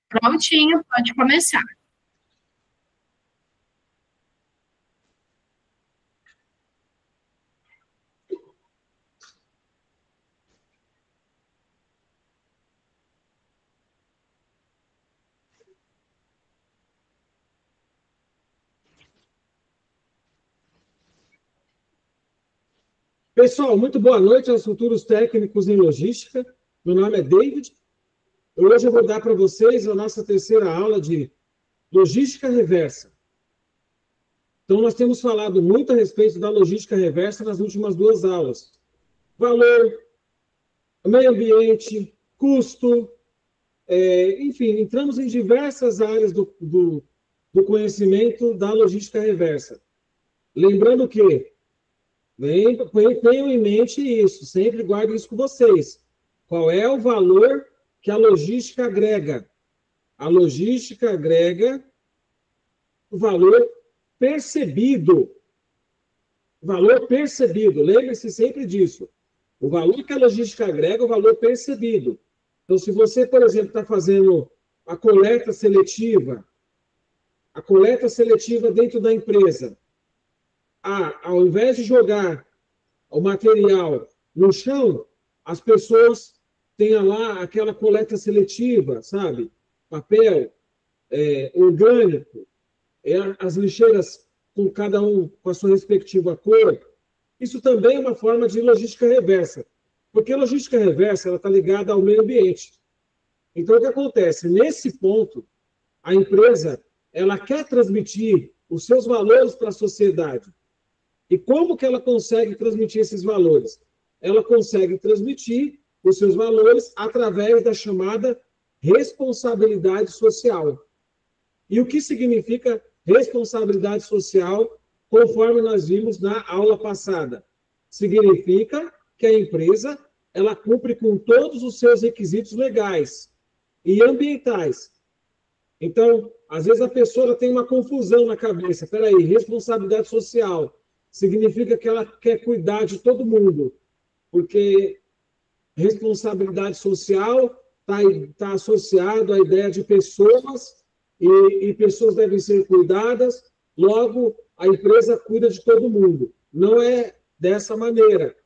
Prontinho, pode começar. Pessoal, muito boa noite aos futuros técnicos em logística. Meu nome é David. Hoje eu vou dar para vocês a nossa terceira aula de logística reversa. Então, nós temos falado muito a respeito da logística reversa nas últimas duas aulas. Valor, meio ambiente, custo, enfim, entramos em diversas áreas do conhecimento da logística reversa. Lembrando que tenham em mente isso, sempre guardem isso com vocês. Qual é o valor que a logística agrega? A logística agrega o valor percebido. Valor percebido, lembre-se sempre disso. O valor que a logística agrega é o valor percebido. Então, se você, por exemplo, está fazendo a coleta seletiva dentro da empresa, ao invés de jogar o material no chão, as pessoas tenham lá aquela coleta seletiva, sabe? Papel orgânico, as lixeiras com cada um com a sua respectiva cor. Isso também é uma forma de logística reversa, porque a logística reversa está ligada ao meio ambiente. Então, o que acontece? Nesse ponto, a empresa ela quer transmitir os seus valores para a sociedade. E como que ela consegue transmitir esses valores? Ela consegue transmitir os seus valores através da chamada responsabilidade social. E o que significa responsabilidade social, conforme nós vimos na aula passada? Significa que a empresa ela cumpre com todos os seus requisitos legais e ambientais. Então, às vezes a pessoa tem uma confusão na cabeça. Espera aí, responsabilidade social significa que ela quer cuidar de todo mundo, porque responsabilidade social está associado à ideia de pessoas e pessoas devem ser cuidadas, logo a empresa cuida de todo mundo. Não é dessa maneira.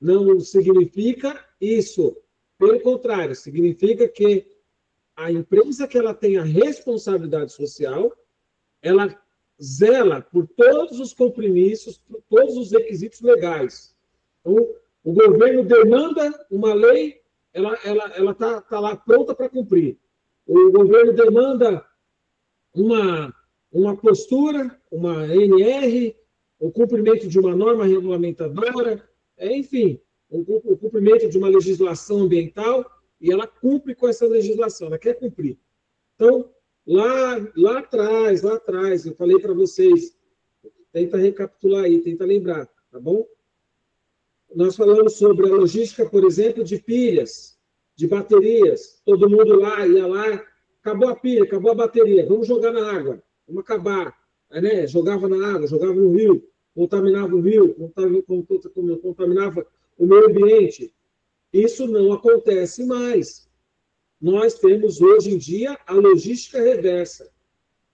Não significa isso. Pelo contrário, significa que a empresa que ela tem a responsabilidade social, ela zela por todos os compromissos, por todos os requisitos legais. Então, o governo demanda uma lei, ela tá lá pronta para cumprir. O governo demanda uma postura, uma NR, o cumprimento de uma norma regulamentadora, enfim, o cumprimento de uma legislação ambiental, e ela cumpre com essa legislação, ela quer cumprir. Então, lá atrás, eu falei para vocês, tenta recapitular aí, tenta lembrar, tá bom? Nós falamos sobre a logística, por exemplo, de pilhas, de baterias. Todo mundo ia lá, acabou a pilha, acabou a bateria, vamos jogar na água, vamos acabar. Aí, né, jogava na água, jogava no rio, contaminava o rio, contaminava o meio ambiente. Isso não acontece mais. Nós temos, hoje em dia, a logística reversa.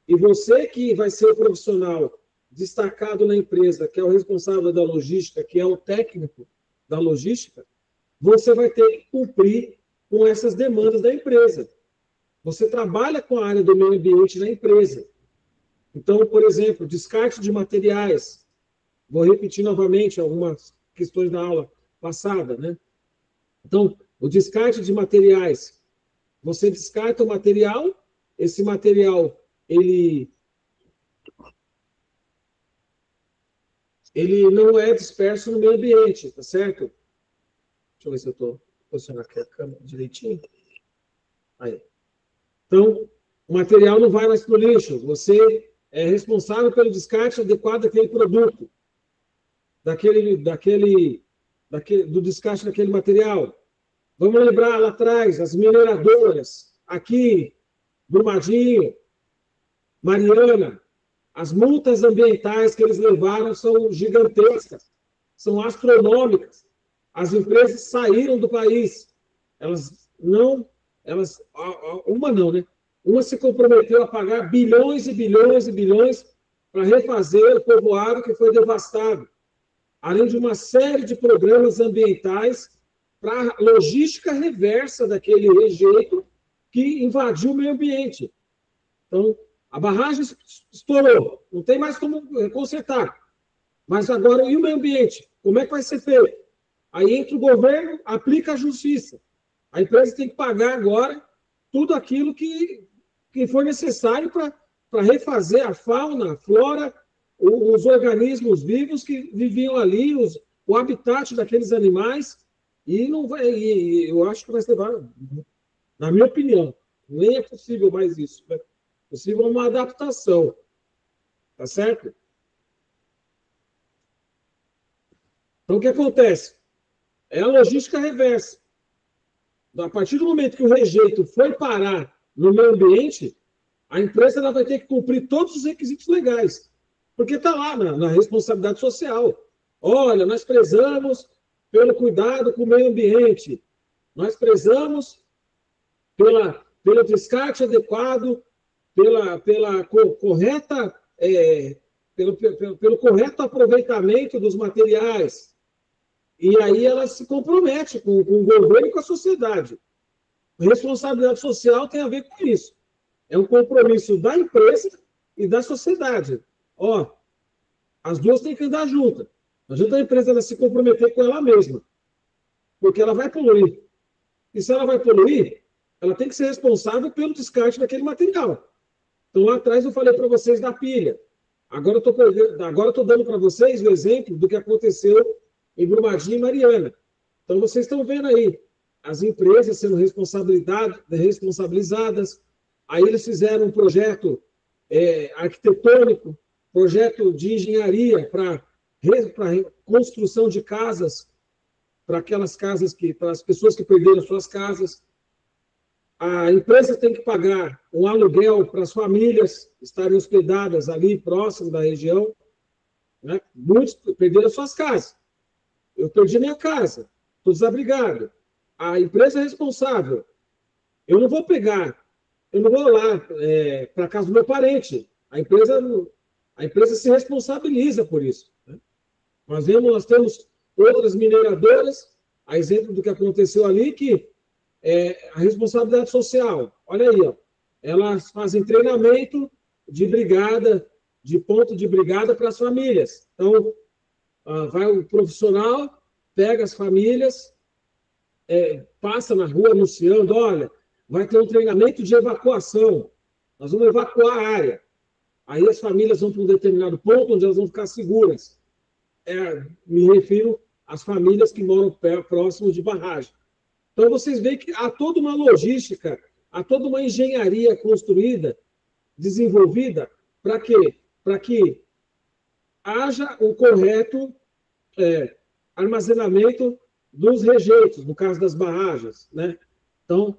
E você que vai ser o profissional destacado na empresa, que é o responsável da logística, que é o técnico da logística, você vai ter que cumprir com essas demandas da empresa. Você trabalha com a área do meio ambiente na empresa. Então, por exemplo, descarte de materiais. Vou repetir novamente algumas questões da aula passada, né? Então, o descarte de materiais. Você descarta o material, esse material, ele não é disperso no meio ambiente, tá certo? Deixa eu ver se eu estou posicionando aqui a câmera direitinho. Aí. Então, o material não vai mais para o lixo. Você é responsável pelo descarte adequado daquele produto, do descarte daquele material. Vamos lembrar lá atrás, as mineradoras, aqui, Brumadinho, Mariana, as multas ambientais que eles levaram são gigantescas, são astronômicas. As empresas saíram do país. Uma não, né? Uma se comprometeu a pagar bilhões e bilhões e bilhões para refazer o povoado que foi devastado, além de uma série de programas ambientais para a logística reversa daquele rejeito que invadiu o meio ambiente. Então, a barragem estourou, não tem mais como consertar. Mas agora, e o meio ambiente? Como é que vai ser feito? Aí entra o governo, aplica a justiça. A empresa tem que pagar agora tudo aquilo que for necessário para refazer a fauna, a flora, os organismos vivos que viviam ali, o habitat daqueles animais, e não vai, eu acho que vai levar, na minha opinião, nem é possível mais isso. É possível uma adaptação. Tá certo? Então, o que acontece? É a logística reversa. A partir do momento que o rejeito foi parar no meio ambiente, a empresa ela vai ter que cumprir todos os requisitos legais. Porque está lá na responsabilidade social. Olha, nós prezamos pelo cuidado com o meio ambiente. Nós prezamos pelo descarte adequado, pela correta, pelo correto aproveitamento dos materiais. E aí ela se compromete com o governo e com a sociedade. Responsabilidade social tem a ver com isso. É um compromisso da empresa e da sociedade. Ó, as duas têm que andar juntas. Não adianta a empresa ela se comprometer com ela mesma, porque ela vai poluir. E se ela vai poluir, ela tem que ser responsável pelo descarte daquele material. Então, lá atrás eu falei para vocês da pilha. Agora eu estou dando para vocês o exemplo do que aconteceu em Brumadinho e Mariana. Então, vocês estão vendo aí as empresas sendo responsabilizadas. Aí eles fizeram um projeto arquitetônico, projeto de engenharia para construção de casas, para aquelas casas para as pessoas que perderam suas casas. A empresa tem que pagar um aluguel para as famílias estarem hospedadas ali próximo da região. Né? Muitos perderam suas casas. Eu perdi minha casa, estou desabrigado. A empresa é responsável. Eu não vou lá para a casa do meu parente. A empresa se responsabiliza por isso. Né? Nós temos outras mineradoras, a exemplo do que aconteceu ali, que a responsabilidade social. Olha aí, ó, elas fazem treinamento de brigada, de ponto de brigada para as famílias. Então, vai o profissional, pega as famílias, passa na rua anunciando, olha, vai ter um treinamento de evacuação, nós vamos evacuar a área. Aí as famílias vão para um determinado ponto onde elas vão ficar seguras. Me refiro às famílias que moram próximo de barragem. Então, vocês veem que há toda uma logística, há toda uma engenharia construída, desenvolvida, para quê? Para que haja o correto armazenamento dos rejeitos, no caso das barragens. Né? Então,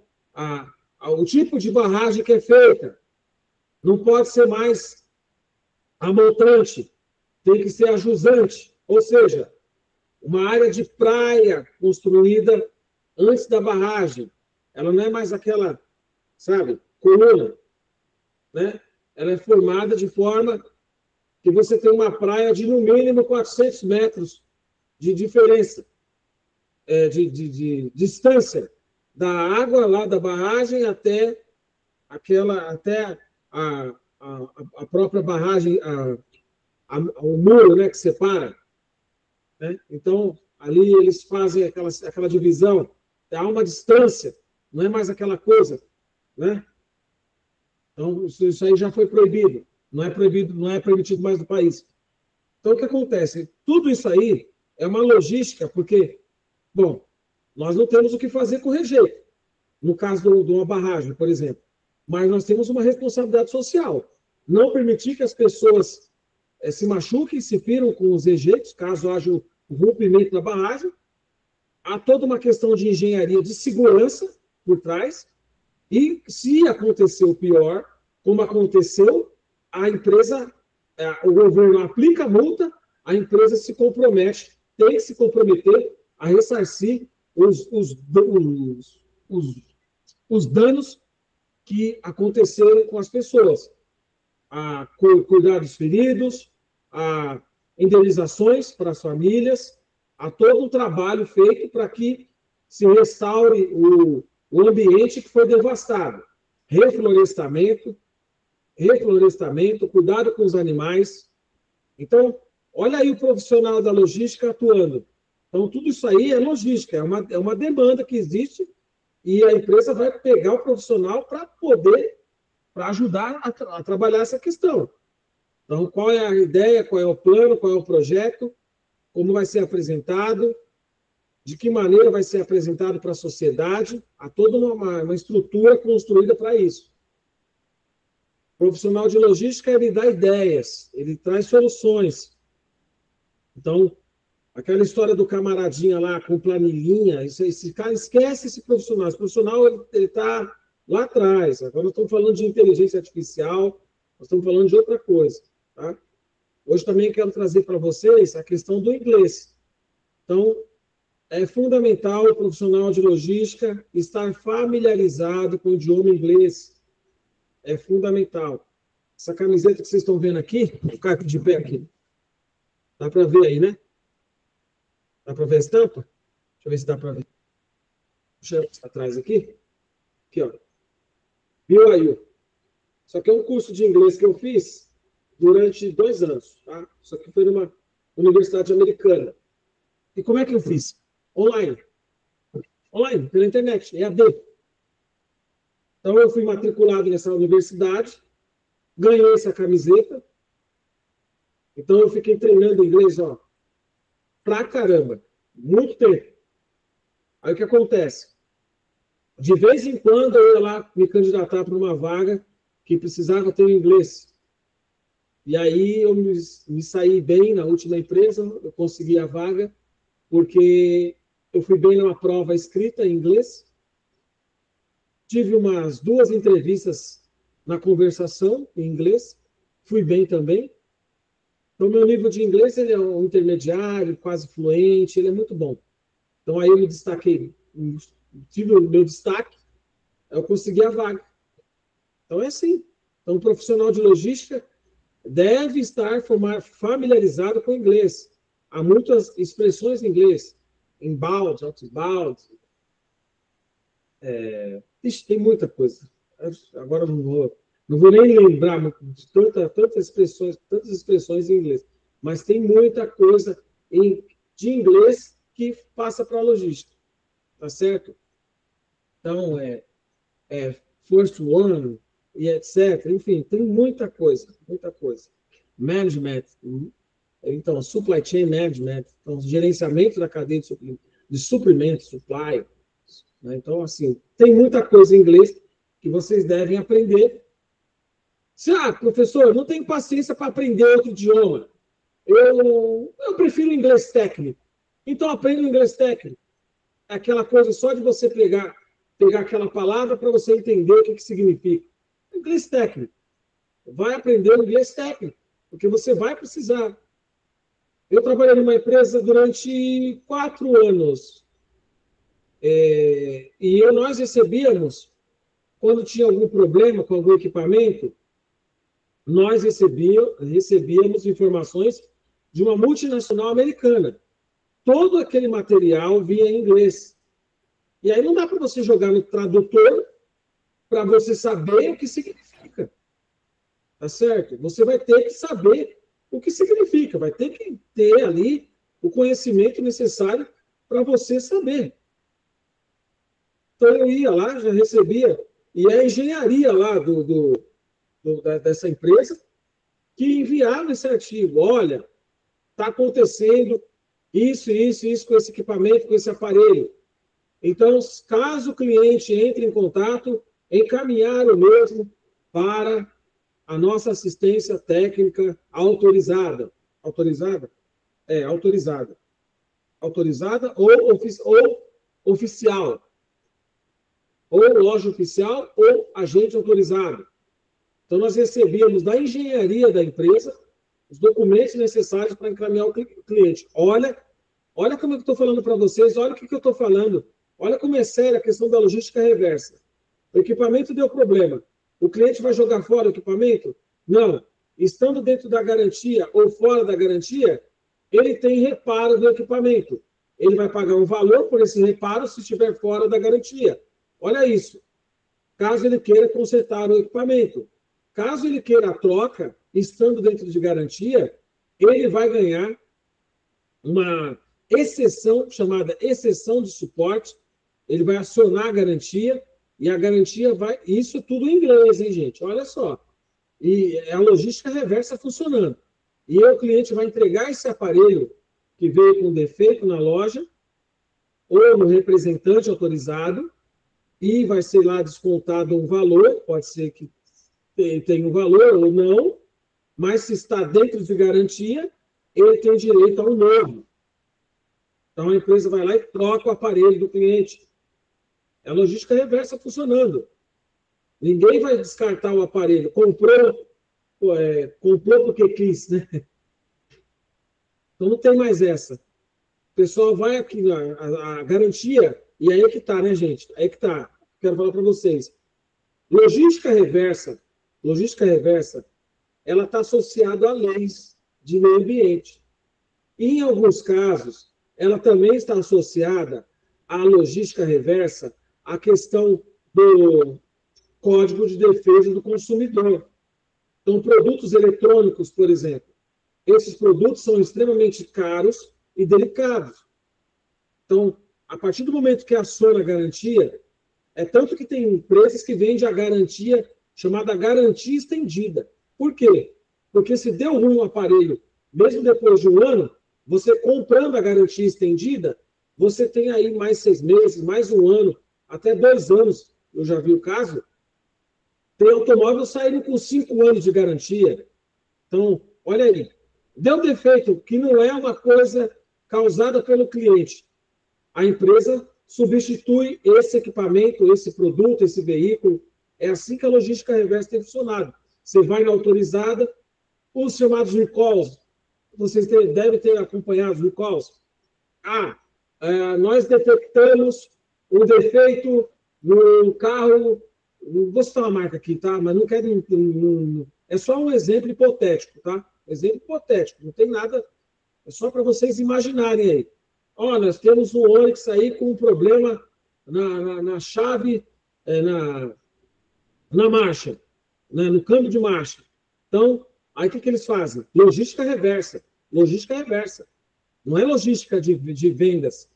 o tipo de barragem que é feita não pode ser mais amontante, tem que ser ajusante, ou seja, uma área de praia construída antes da barragem. Ela não é mais aquela, sabe, coluna. Né? Ela é formada de forma que você tem uma praia de, no mínimo, 400 metros de diferença, de distância da água lá da barragem até a própria barragem, o muro, né, que separa. Né? Então, ali eles fazem aquela divisão. Há uma distância, não é mais aquela coisa. Né? Então, isso aí já foi proibido. Não é permitido mais no país. Então, o que acontece? Tudo isso aí é uma logística, porque, bom, nós não temos o que fazer com o rejeito. No caso de uma barragem, por exemplo. Mas nós temos uma responsabilidade social. Não permitir que as pessoas se machuquem, se firam com os rejeitos, caso haja o rompimento da barragem. Há toda uma questão de engenharia de segurança por trás. E, se acontecer o pior, como aconteceu, a empresa, o governo aplica a multa, a empresa se compromete, tem que se comprometer a ressarcir os danos que aconteceram com as pessoas. A cuidar dos feridos, a indenizações para as famílias, a todo um trabalho feito para que se restaure o ambiente que foi devastado. Reflorestamento, cuidado com os animais. Então, olha aí o profissional da logística atuando. Então, tudo isso aí é logística, é uma demanda que existe e a empresa vai pegar o profissional para ajudar a trabalhar essa questão. Então, qual é a ideia, qual é o plano, qual é o projeto, como vai ser apresentado, de que maneira vai ser apresentado para a sociedade, há toda uma estrutura construída para isso. O profissional de logística, ele dá ideias, ele traz soluções. Então, aquela história do camaradinha lá com planilhinha, esse cara esquece esse profissional. Esse profissional, ele está lá atrás. Agora nós estamos falando de inteligência artificial, nós estamos falando de outra coisa. Tá? Hoje também quero trazer para vocês a questão do inglês. Então, é fundamental o profissional de logística estar familiarizado com o idioma inglês. É fundamental. Essa camiseta que vocês estão vendo aqui, vou ficar aqui de pé aqui. Dá para ver aí, né? Dá para ver a estampa? Deixa eu ver se dá para ver. Deixa eu atrás aqui. Aqui, ó. BYU. Isso aqui é um curso de inglês que eu fiz durante 2 anos. Tá? Isso aqui foi numa universidade americana. E como é que eu fiz? Online. Online, pela internet, EAD. Então, eu fui matriculado nessa universidade, ganhei essa camiseta. Então, eu fiquei treinando inglês, ó, pra caramba. Muito tempo. Aí, o que acontece? De vez em quando, eu ia lá me candidatar para uma vaga que precisava ter o inglês. E aí, eu me saí bem na última empresa, eu consegui a vaga, porque eu fui bem numa prova escrita em inglês. Tive umas 2 entrevistas na conversação em inglês. Fui bem também. Então, meu nível de inglês ele é um intermediário, quase fluente, ele é muito bom. Então, aí eu me destaquei. Tive o meu destaque, eu consegui a vaga. Então, é assim. Então, o profissional de logística deve estar familiarizado com o inglês. Há muitas expressões em inglês. Inbound, outbound. Tem muita coisa. Agora não vou nem lembrar de tantas expressões em inglês. Mas tem muita coisa de inglês que passa para a logística. Tá certo? Então, first one, e etc. Enfim, tem muita coisa. Management. Então, supply chain management. Então, gerenciamento da cadeia de suprimentos, supply. Né? Então, assim, tem muita coisa em inglês que vocês devem aprender. Professor, não tenho paciência para aprender outro idioma. Eu prefiro inglês técnico. Então, aprenda o inglês técnico. É aquela coisa só de você pegar aquela palavra para você entender o que significa. Inglês técnico. Vai aprender o inglês técnico, porque você vai precisar. Eu trabalhei numa empresa durante 4 anos. E nós recebíamos, quando tinha algum problema com algum equipamento, nós recebíamos informações de uma multinacional americana. Todo aquele material vinha em inglês. E aí não dá para você jogar no tradutor para você saber o que significa. Tá certo? Você vai ter que saber o que significa, vai ter que ter ali o conhecimento necessário para você saber. Então, eu ia lá, já recebia, e é a engenharia lá dessa empresa que enviava esse artigo. Olha, está acontecendo isso com esse equipamento, com esse aparelho. Então, caso o cliente entre em contato, encaminhar o mesmo para a nossa assistência técnica autorizada. Autorizada? Autorizada. Autorizada ou oficial. Ou loja oficial ou agente autorizado. Então, nós recebíamos da engenharia da empresa os documentos necessários para encaminhar o cliente. Olha como eu estou falando para vocês, olha o que eu estou falando. Olha como é séria a questão da logística reversa. O equipamento deu problema. O cliente vai jogar fora o equipamento? Não. Estando dentro da garantia ou fora da garantia, ele tem reparo do equipamento. Ele vai pagar um valor por esse reparo se estiver fora da garantia. Olha isso. Caso ele queira consertar o equipamento. Caso ele queira a troca, estando dentro de garantia, ele vai ganhar uma exceção, chamada exceção de suporte. Ele vai acionar a garantia e a garantia vai... Isso tudo em inglês, hein, gente? Olha só. E é a logística reversa funcionando. E aí o cliente vai entregar esse aparelho que veio com defeito na loja ou no representante autorizado e vai ser lá descontado um valor, pode ser que tenha um valor ou não, mas se está dentro de garantia, ele tem direito ao novo. Então a empresa vai lá e troca o aparelho do cliente. É a logística reversa funcionando. Ninguém vai descartar o aparelho. Comprou porque quis, né? Então não tem mais essa. O pessoal vai aqui, a garantia, e aí é que está, né, gente? Aí é que está. Quero falar para vocês. Logística reversa, ela está associada a leis de meio ambiente. E, em alguns casos, ela também está associada à logística reversa à questão do Código de Defesa do Consumidor. Então, produtos eletrônicos, por exemplo, esses produtos são extremamente caros e delicados. Então, a partir do momento que aciona a garantia, é tanto que tem empresas que vendem a garantia chamada garantia estendida. Por quê? Porque se deu ruim o aparelho, mesmo depois de um ano, você comprando a garantia estendida, você tem aí mais 6 meses, mais um ano, até 2 anos, eu já vi o caso, tem automóvel saindo com 5 anos de garantia. Então, olha aí, deu defeito, que não é uma coisa causada pelo cliente. A empresa substitui esse equipamento, esse produto, esse veículo. É assim que a logística reversa tem funcionado. Você vai na autorizada, os chamados recalls, vocês devem ter acompanhado os recalls. Nós detectamos um defeito no carro, não vou citar uma marca aqui, tá? Mas não quero... é só um exemplo hipotético, tá? Exemplo hipotético, não tem nada, é só para vocês imaginarem aí. Nós temos um Onix aí com um problema na chave, na marcha, né? No câmbio de marcha. Então, aí o que eles fazem? Logística reversa. Logística reversa. Não é logística de vendas,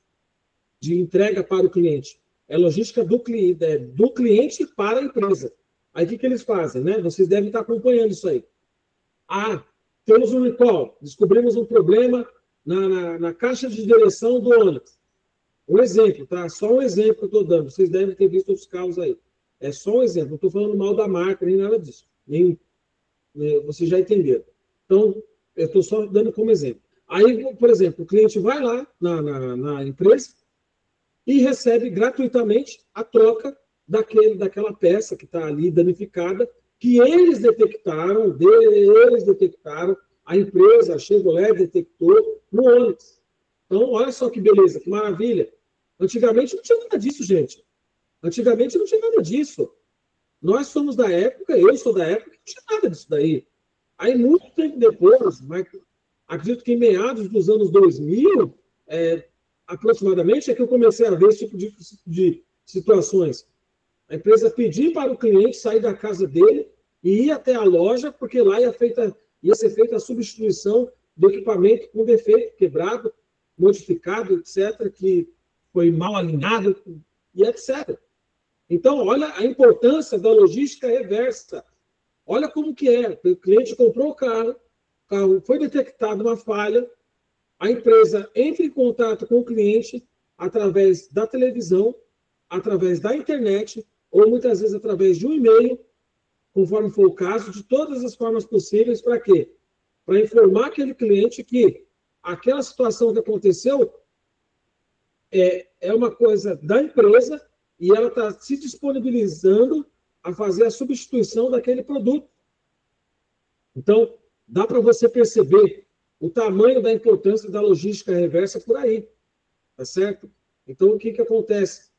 de entrega para o cliente. É logística do cliente para a empresa. Aí o que eles fazem, né? Vocês devem estar acompanhando isso aí. Temos um recall, descobrimos um problema na caixa de direção do Onix. Um exemplo, tá? Só um exemplo que eu estou dando. Vocês devem ter visto os carros aí. É só um exemplo. Não estou falando mal da marca, nem nada disso. Vocês já entenderam. Então, eu estou só dando como exemplo. Aí, por exemplo, o cliente vai lá na empresa e recebe gratuitamente a troca daquela peça que está ali danificada, que eles detectaram, a empresa, a Chevrolet, detectou no Onix. Então, olha só que beleza, que maravilha. Antigamente não tinha nada disso, gente. Antigamente não tinha nada disso. Nós somos da época, eu sou da época, que não tinha nada disso daí. Aí, muito tempo depois, acredito que em meados dos anos 2000, aproximadamente, é que eu comecei a ver esse tipo de situações. A empresa pedir para o cliente sair da casa dele e ir até a loja, porque lá ia ser feita a substituição do equipamento com defeito, quebrado, modificado, etc., que foi mal alinhado, e etc. Então, olha a importância da logística reversa. Olha como que é. O cliente comprou o carro foi detectada uma falha, a empresa entra em contato com o cliente através da televisão, através da internet, ou muitas vezes através de um e-mail, conforme for o caso, de todas as formas possíveis, para quê? Para informar aquele cliente que aquela situação que aconteceu é uma coisa da empresa e ela está se disponibilizando a fazer a substituição daquele produto. Então, dá para você perceber o tamanho da importância da logística reversa por aí, tá certo? Então, o que acontece?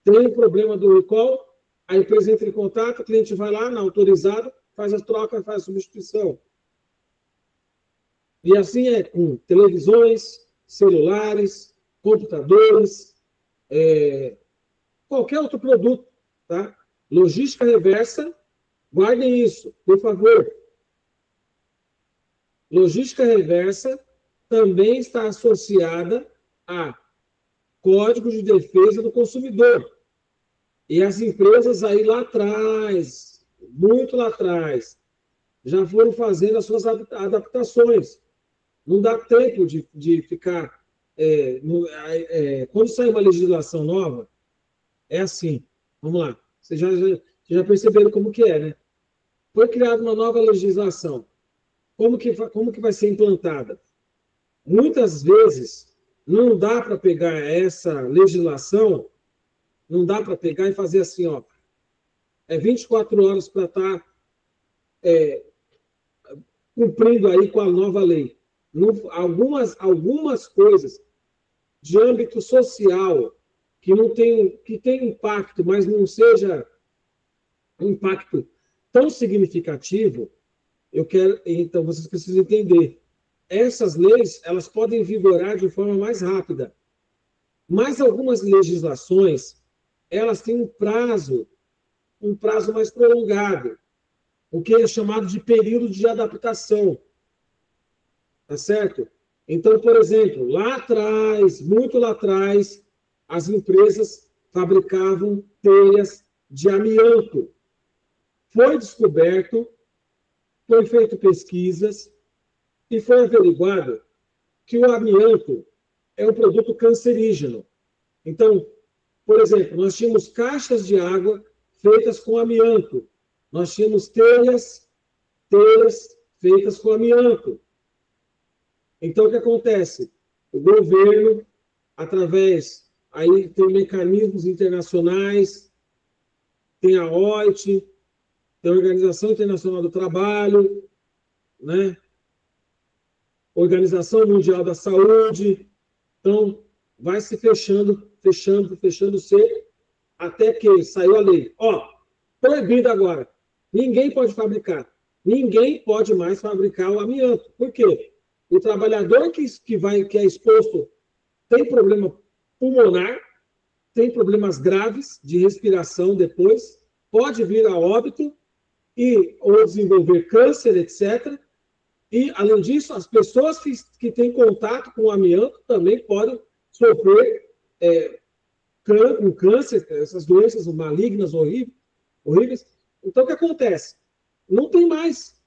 Tem o problema do recall, a empresa entra em contato, o cliente vai lá, na autorizado, faz a troca, faz a substituição. E assim é com televisões, celulares, computadores, qualquer outro produto, tá? Logística reversa, guardem isso, por favor. Logística reversa também está associada a Código de Defesa do Consumidor. E as empresas aí lá atrás, muito lá atrás, já foram fazendo as suas adaptações. Não dá tempo de ficar... quando sai uma legislação nova, é assim. Vamos lá. Vocês já perceberam como que é, né? Foi criada uma nova legislação. Como que vai ser implantada? Muitas vezes, não dá para pegar essa legislação, não dá para pegar e fazer assim, ó, 24 horas para estar cumprindo aí com a nova lei. Algumas coisas de âmbito social que tem impacto, mas não seja um impacto tão significativo, então vocês precisam entender. Essas leis, elas podem vigorar de forma mais rápida. Mas algumas legislações, elas têm um prazo mais prolongado, o que é chamado de período de adaptação. Tá certo? Então, por exemplo, lá atrás, muito lá atrás, as empresas fabricavam telhas de amianto. Foi descoberto, foi feito pesquisas e foi averiguado que o amianto é um produto cancerígeno. Então, por exemplo, nós tínhamos caixas de água feitas com amianto. Nós tínhamos telhas feitas com amianto. Então, o que acontece? O governo, através, aí tem mecanismos internacionais, tem a OIT, tem a Organização Internacional do Trabalho, né? Organização Mundial da Saúde. Então, vai se fechando seco, até que saiu a lei. Ó, proibido agora. Ninguém pode fabricar. Ninguém pode mais fabricar o amianto. Por quê? O trabalhador que é exposto tem problema pulmonar, tem problemas graves de respiração depois, pode vir a óbito ou desenvolver câncer, etc. E, além disso, as pessoas que têm contato com o amianto também podem sofrer um câncer, essas doenças malignas horríveis. Então, o que acontece? Não tem mais.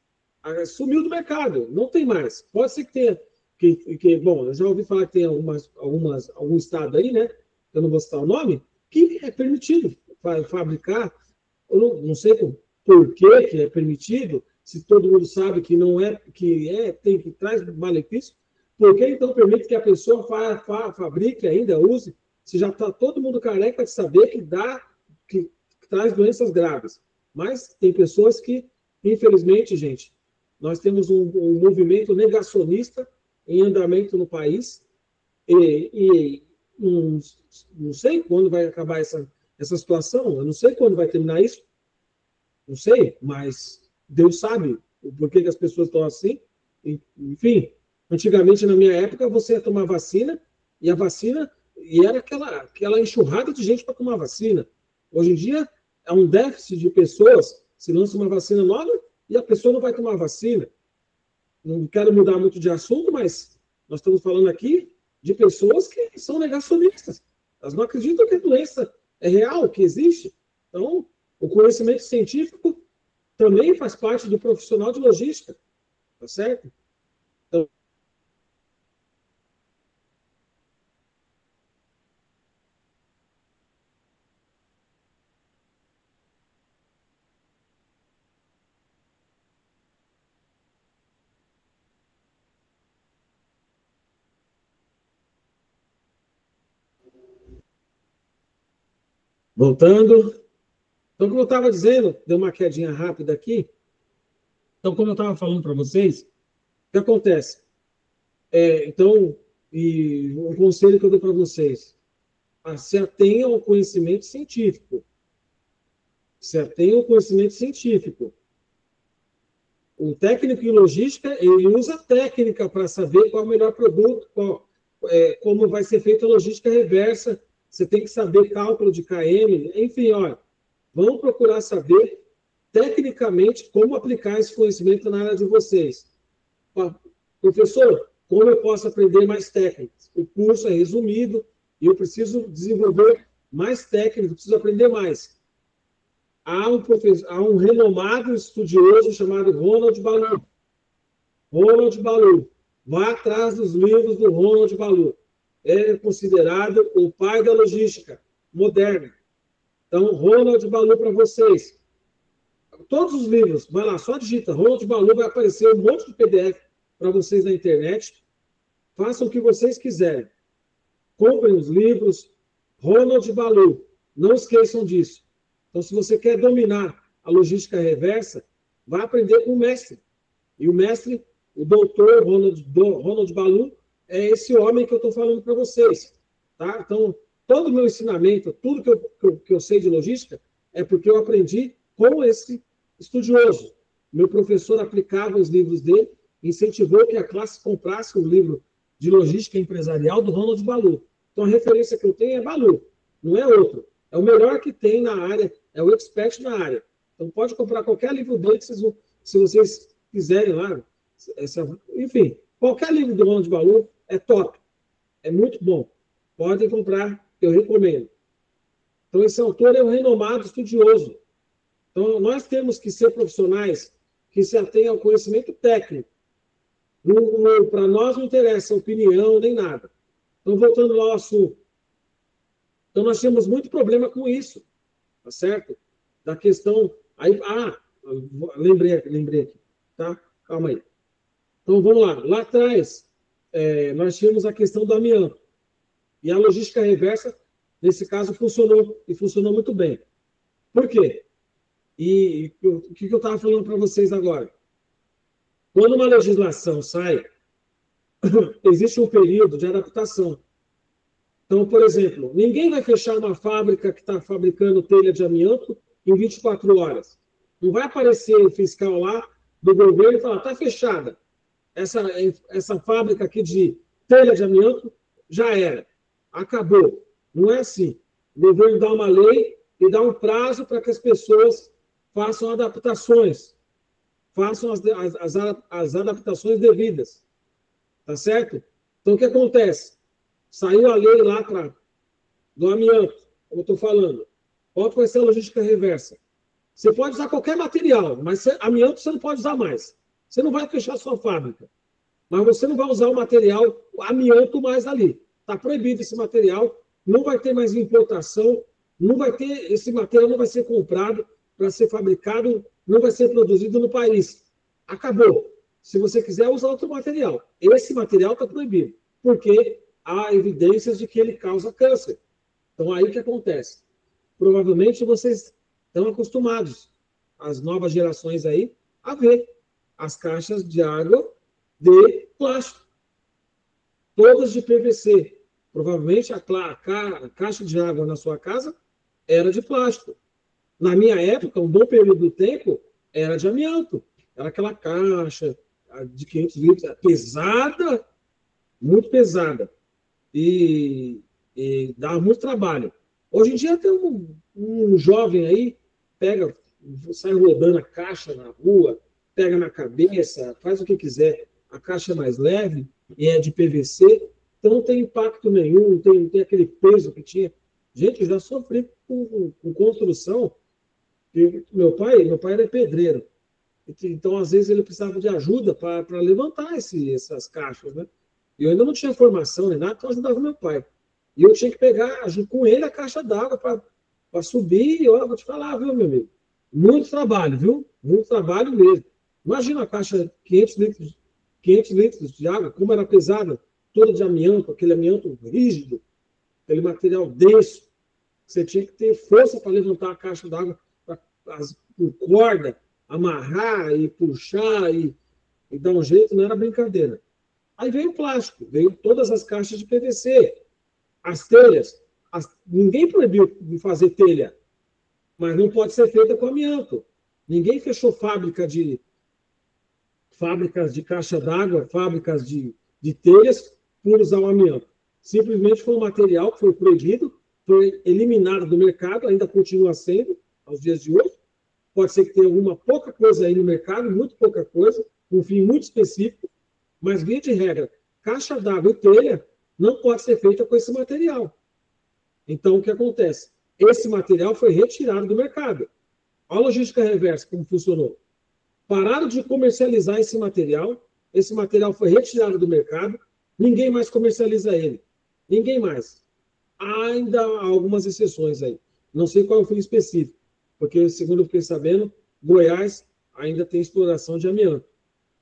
Sumiu do mercado, não tem mais. Pode ser que tenha, bom, eu já ouvi falar que tem algum estado aí, né? Eu não vou citar o nome, que é permitido fabricar. Eu não sei por que é permitido, se todo mundo sabe que não é, que traz malefício, por que então permite que a pessoa fabrique ainda, use, se já está todo mundo careca de saber que traz doenças graves. Mas tem pessoas que, infelizmente, gente, nós temos um movimento negacionista em andamento no país e não sei quando vai acabar essa situação, eu não sei quando vai terminar isso, não sei, mas Deus sabe o porquê que as pessoas estão assim. Enfim, antigamente, na minha época, você ia tomar vacina e a vacina era aquela enxurrada de gente para tomar vacina. Hoje em dia, há um déficit de pessoas, se lança uma vacina nova e a pessoa não vai tomar vacina. Não quero mudar muito de assunto, mas nós estamos falando aqui de pessoas que são negacionistas. Elas não acreditam que a doença é real, que existe. Então, o conhecimento científico também faz parte do profissional de logística, tá certo? Então, voltando. Então, como eu estava dizendo, deu uma quedinha rápida aqui. Então, como eu estava falando para vocês, o que acontece? Então, e um conselho que eu dou para vocês, se atenham ao conhecimento científico. Você tem o conhecimento científico. O técnico em logística, ele usa técnica para saber qual é o melhor produto, como vai ser feita a logística reversa. Você tem que saber cálculo de KM. Enfim, olha, vamos procurar saber tecnicamente como aplicar esse conhecimento na área de vocês. Professor, como eu posso aprender mais técnicas? O curso é resumido e eu preciso desenvolver mais técnicas, preciso aprender mais. Há um renomado estudioso chamado Ronald Ballew. Ronald Ballew. Vá atrás dos livros do Ronald Ballew. É considerado o pai da logística moderna. Então, Ronald Ballew para vocês. Todos os livros, vai lá, só digita Ronald Ballew, vai aparecer um monte de PDF para vocês na internet. Façam o que vocês quiserem. Comprem os livros. Ronald Ballew. Não esqueçam disso. Então, se você quer dominar a logística reversa, vá aprender com o mestre. E o mestre, o doutor Ronald Ballew, é esse homem que eu estou falando para vocês. Tá? Então, todo o meu ensinamento, tudo que eu sei de logística, é porque eu aprendi com esse estudioso. Meu professor aplicava os livros dele, incentivou que a classe comprasse um livro de logística empresarial do Ronald Ballew. Então, a referência que eu tenho é Ballew, não é outro. É o melhor que tem na área, é o expert na área. Então, pode comprar qualquer livro dele, se vocês quiserem lá. Enfim, qualquer livro do Ronald Ballew é top. É muito bom. Podem comprar, eu recomendo. Então, esse autor é um renomado estudioso. Então, nós temos que ser profissionais que se atenham ao conhecimento técnico. Para nós não interessa opinião nem nada. Então, voltando ao assunto. Então, nós temos muito problema com isso, tá certo? Da questão... lembrei aqui, tá? Calma aí. Então, vamos lá. Lá atrás, nós tínhamos a questão do amianto. E a logística reversa, nesse caso, funcionou, e funcionou muito bem. Por quê? E o que eu estava falando para vocês agora? Quando uma legislação sai, existe um período de adaptação. Então, por exemplo, ninguém vai fechar uma fábrica que está fabricando telha de amianto em 24 horas. Não vai aparecer o fiscal lá do governo e falar, está fechada. Essa fábrica aqui de telha de amianto já era. Acabou. Não é assim. O governo dá uma lei e dá um prazo para que as pessoas façam adaptações. Façam as adaptações devidas. Tá certo? Então, o que acontece? Saiu a lei lá do amianto, como eu estou falando. Qual vai ser a logística reversa? Você pode usar qualquer material, mas amianto você não pode usar mais. Você não vai fechar sua fábrica. Mas você não vai usar o material amianto mais ali. Está proibido esse material, não vai ter mais importação, esse material não vai ser comprado para ser fabricado, não vai ser produzido no país. Acabou. Se você quiser usar outro material, esse material está proibido. Porque há evidências de que ele causa câncer. Então, aí o que acontece? Provavelmente vocês estão acostumados, as novas gerações aí, a ver as caixas de água de plástico. Todas de PVC. Provavelmente a caixa de água na sua casa era de plástico. Na minha época, um bom período do tempo, era de amianto. Era aquela caixa de 500 litros, pesada, muito pesada. E dá muito trabalho. Hoje em dia tem um jovem aí, sai rodando a caixa na rua, pega na cabeça, faz o que quiser. A caixa é mais leve e é de PVC, então não tem impacto nenhum, não tem aquele peso que tinha. Gente, eu já sofri com construção. Meu pai era pedreiro. Então, às vezes, ele precisava de ajuda para levantar essas caixas, né? E eu ainda não tinha formação nem nada, então eu ajudava meu pai. E eu tinha que pegar com ele a caixa d'água para subir. E eu vou te falar, viu, meu amigo? Muito trabalho, viu? Muito trabalho mesmo. Imagina a caixa 500 litros de água, como era pesada, toda de amianto, aquele amianto rígido, aquele material denso. Você tinha que ter força para levantar a caixa d'água por corda, amarrar e puxar e dar um jeito, não era brincadeira. Aí veio o plástico, veio todas as caixas de PVC, as telhas. Ninguém proibiu de fazer telha. mas não pode ser feita com amianto. Ninguém fechou fábricas de caixa d'água, fábricas de telhas, por usar o amianto. Simplesmente foi um material que foi proibido, foi eliminado do mercado, ainda continua sendo, aos dias de hoje. Pode ser que tenha alguma pouca coisa aí no mercado, muito pouca coisa, um fim muito específico, mas, via de regra, caixa d'água e telha não pode ser feita com esse material. Então, o que acontece? Esse material foi retirado do mercado. Olha a logística reversa, como funcionou. Pararam de comercializar esse material foi retirado do mercado, ninguém mais comercializa ele. Ninguém mais. Ainda há algumas exceções aí. Não sei qual é o fim específico, porque, segundo eu fiquei sabendo, Goiás ainda tem exploração de amianto.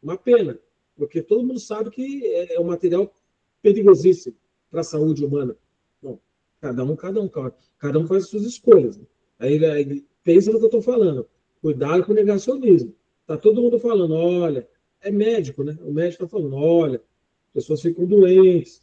Uma pena, porque todo mundo sabe que é um material perigosíssimo para a saúde humana. Bom, cada um faz as suas escolhas. Aí pensa no que eu estou falando. Cuidado com o negacionismo. Está todo mundo falando, olha, é médico, né? O médico está falando, olha, pessoas ficam doentes.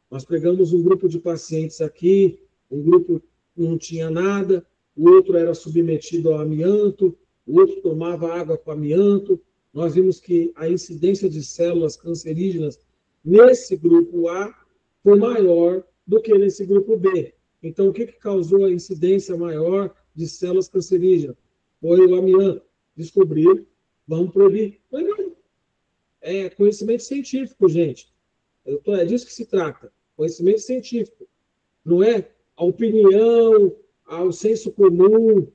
Nós pegamos um grupo de pacientes aqui, um grupo não tinha nada, o outro era submetido ao amianto, o outro tomava água com amianto. Nós vimos que a incidência de células cancerígenas nesse grupo A foi maior do que nesse grupo B. Então, o que causou a incidência maior de células cancerígenas? Foi o amianto. Descobrir, vamos proibir. Mas não. É conhecimento científico, gente. É disso que se trata. Conhecimento científico. Não é a opinião, o senso comum.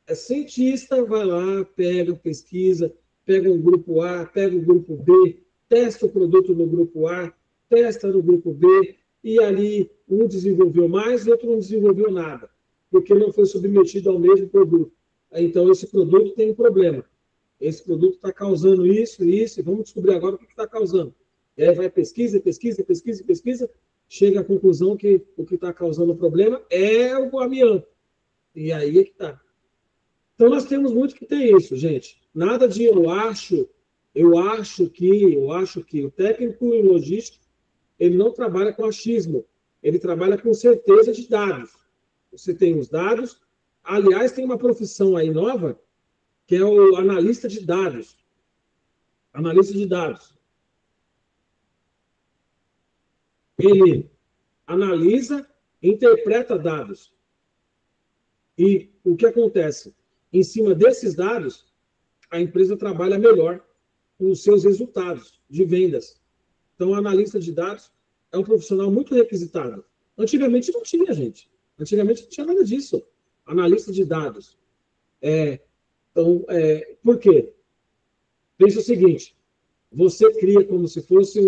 É cientista, vai lá, pega, pesquisa, pega o grupo A, pega o grupo B, testa o produto no grupo A, testa no grupo B, e ali um desenvolveu mais e outro não desenvolveu nada, porque não foi submetido ao mesmo produto. Então, esse produto tem um problema. Esse produto está causando isso, e vamos descobrir agora o que está causando. E aí vai pesquisa, chega à conclusão que o que está causando o problema é o amianto. E aí é que está. Então, nós temos muito que ter isso, gente. Nada de eu acho que o técnico em logística, ele não trabalha com achismo, ele trabalha com certeza de dados. Você tem os dados. Aliás, tem uma profissão aí nova, que é o analista de dados. Analista de dados. Ele analisa, interpreta dados. E o que acontece? Em cima desses dados, a empresa trabalha melhor com os seus resultados de vendas. Então, o analista de dados é um profissional muito requisitado. Antigamente não tinha, gente. Antigamente não tinha nada disso. Analista de dados. Então, por quê? Pensa o seguinte, você cria como se fosse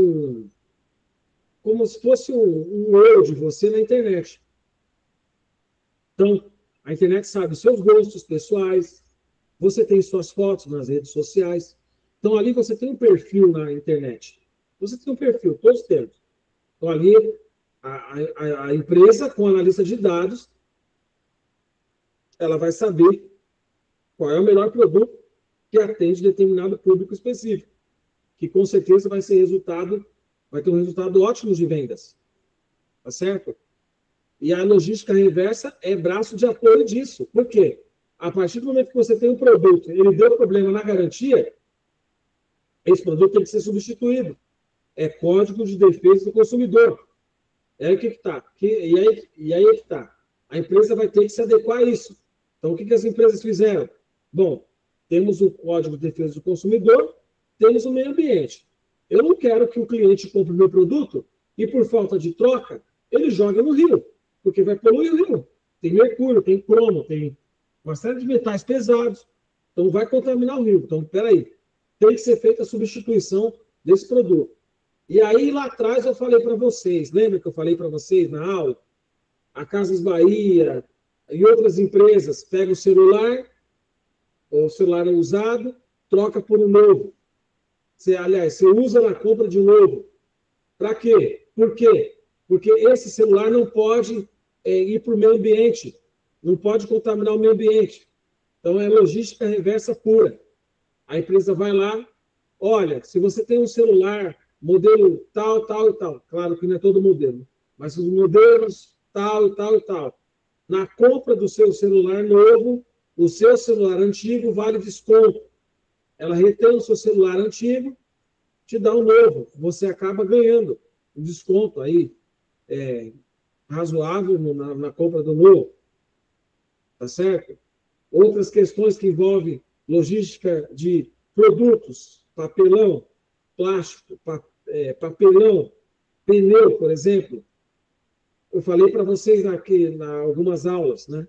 um eu de você na internet. Então, a internet sabe os seus gostos pessoais, você tem suas fotos nas redes sociais. Então, ali você tem um perfil na internet. Você tem um perfil, todos temos. Então, ali, a empresa, com analista de dados, ela vai saber qual é o melhor produto que atende determinado público específico, que com certeza vai ter um resultado ótimo de vendas. Tá certo? E a logística reversa é braço de apoio disso. Por quê? A partir do momento que você tem um produto, ele deu problema na garantia, esse produto tem que ser substituído. É Código de Defesa do Consumidor. É aí que está. E aí que está. A empresa vai ter que se adequar a isso. Então, o que as empresas fizeram? Bom, temos o Código de Defesa do Consumidor, temos o meio ambiente. Eu não quero que o cliente compre o meu produto e, por falta de troca, ele jogue no rio, porque vai poluir o rio. Tem mercúrio, tem cromo, tem uma série de metais pesados, então vai contaminar o rio. Então, peraí, tem que ser feita a substituição desse produto. E aí, lá atrás, eu falei para vocês, lembra que eu falei para vocês na aula? A Casas Bahia e outras empresas pegam o celular usado, troca por um novo. Você usa na compra de um novo. Para quê? Por quê? Porque esse celular não pode ir para o meio ambiente, não pode contaminar o meio ambiente. Então, é logística reversa pura. A empresa vai lá, olha, se você tem um celular, modelo tal, tal e tal, claro que não é todo modelo, mas os modelos tal e tal e tal, Na compra do seu celular novo, o seu celular antigo vale desconto. Ela retém o seu celular antigo, te dá um novo. Você acaba ganhando um desconto aí razoável na compra do novo. Tá certo? Outras questões que envolvem logística de produtos, papelão, plástico, papelão, pneu, por exemplo. Eu falei para vocês aqui, algumas aulas, né?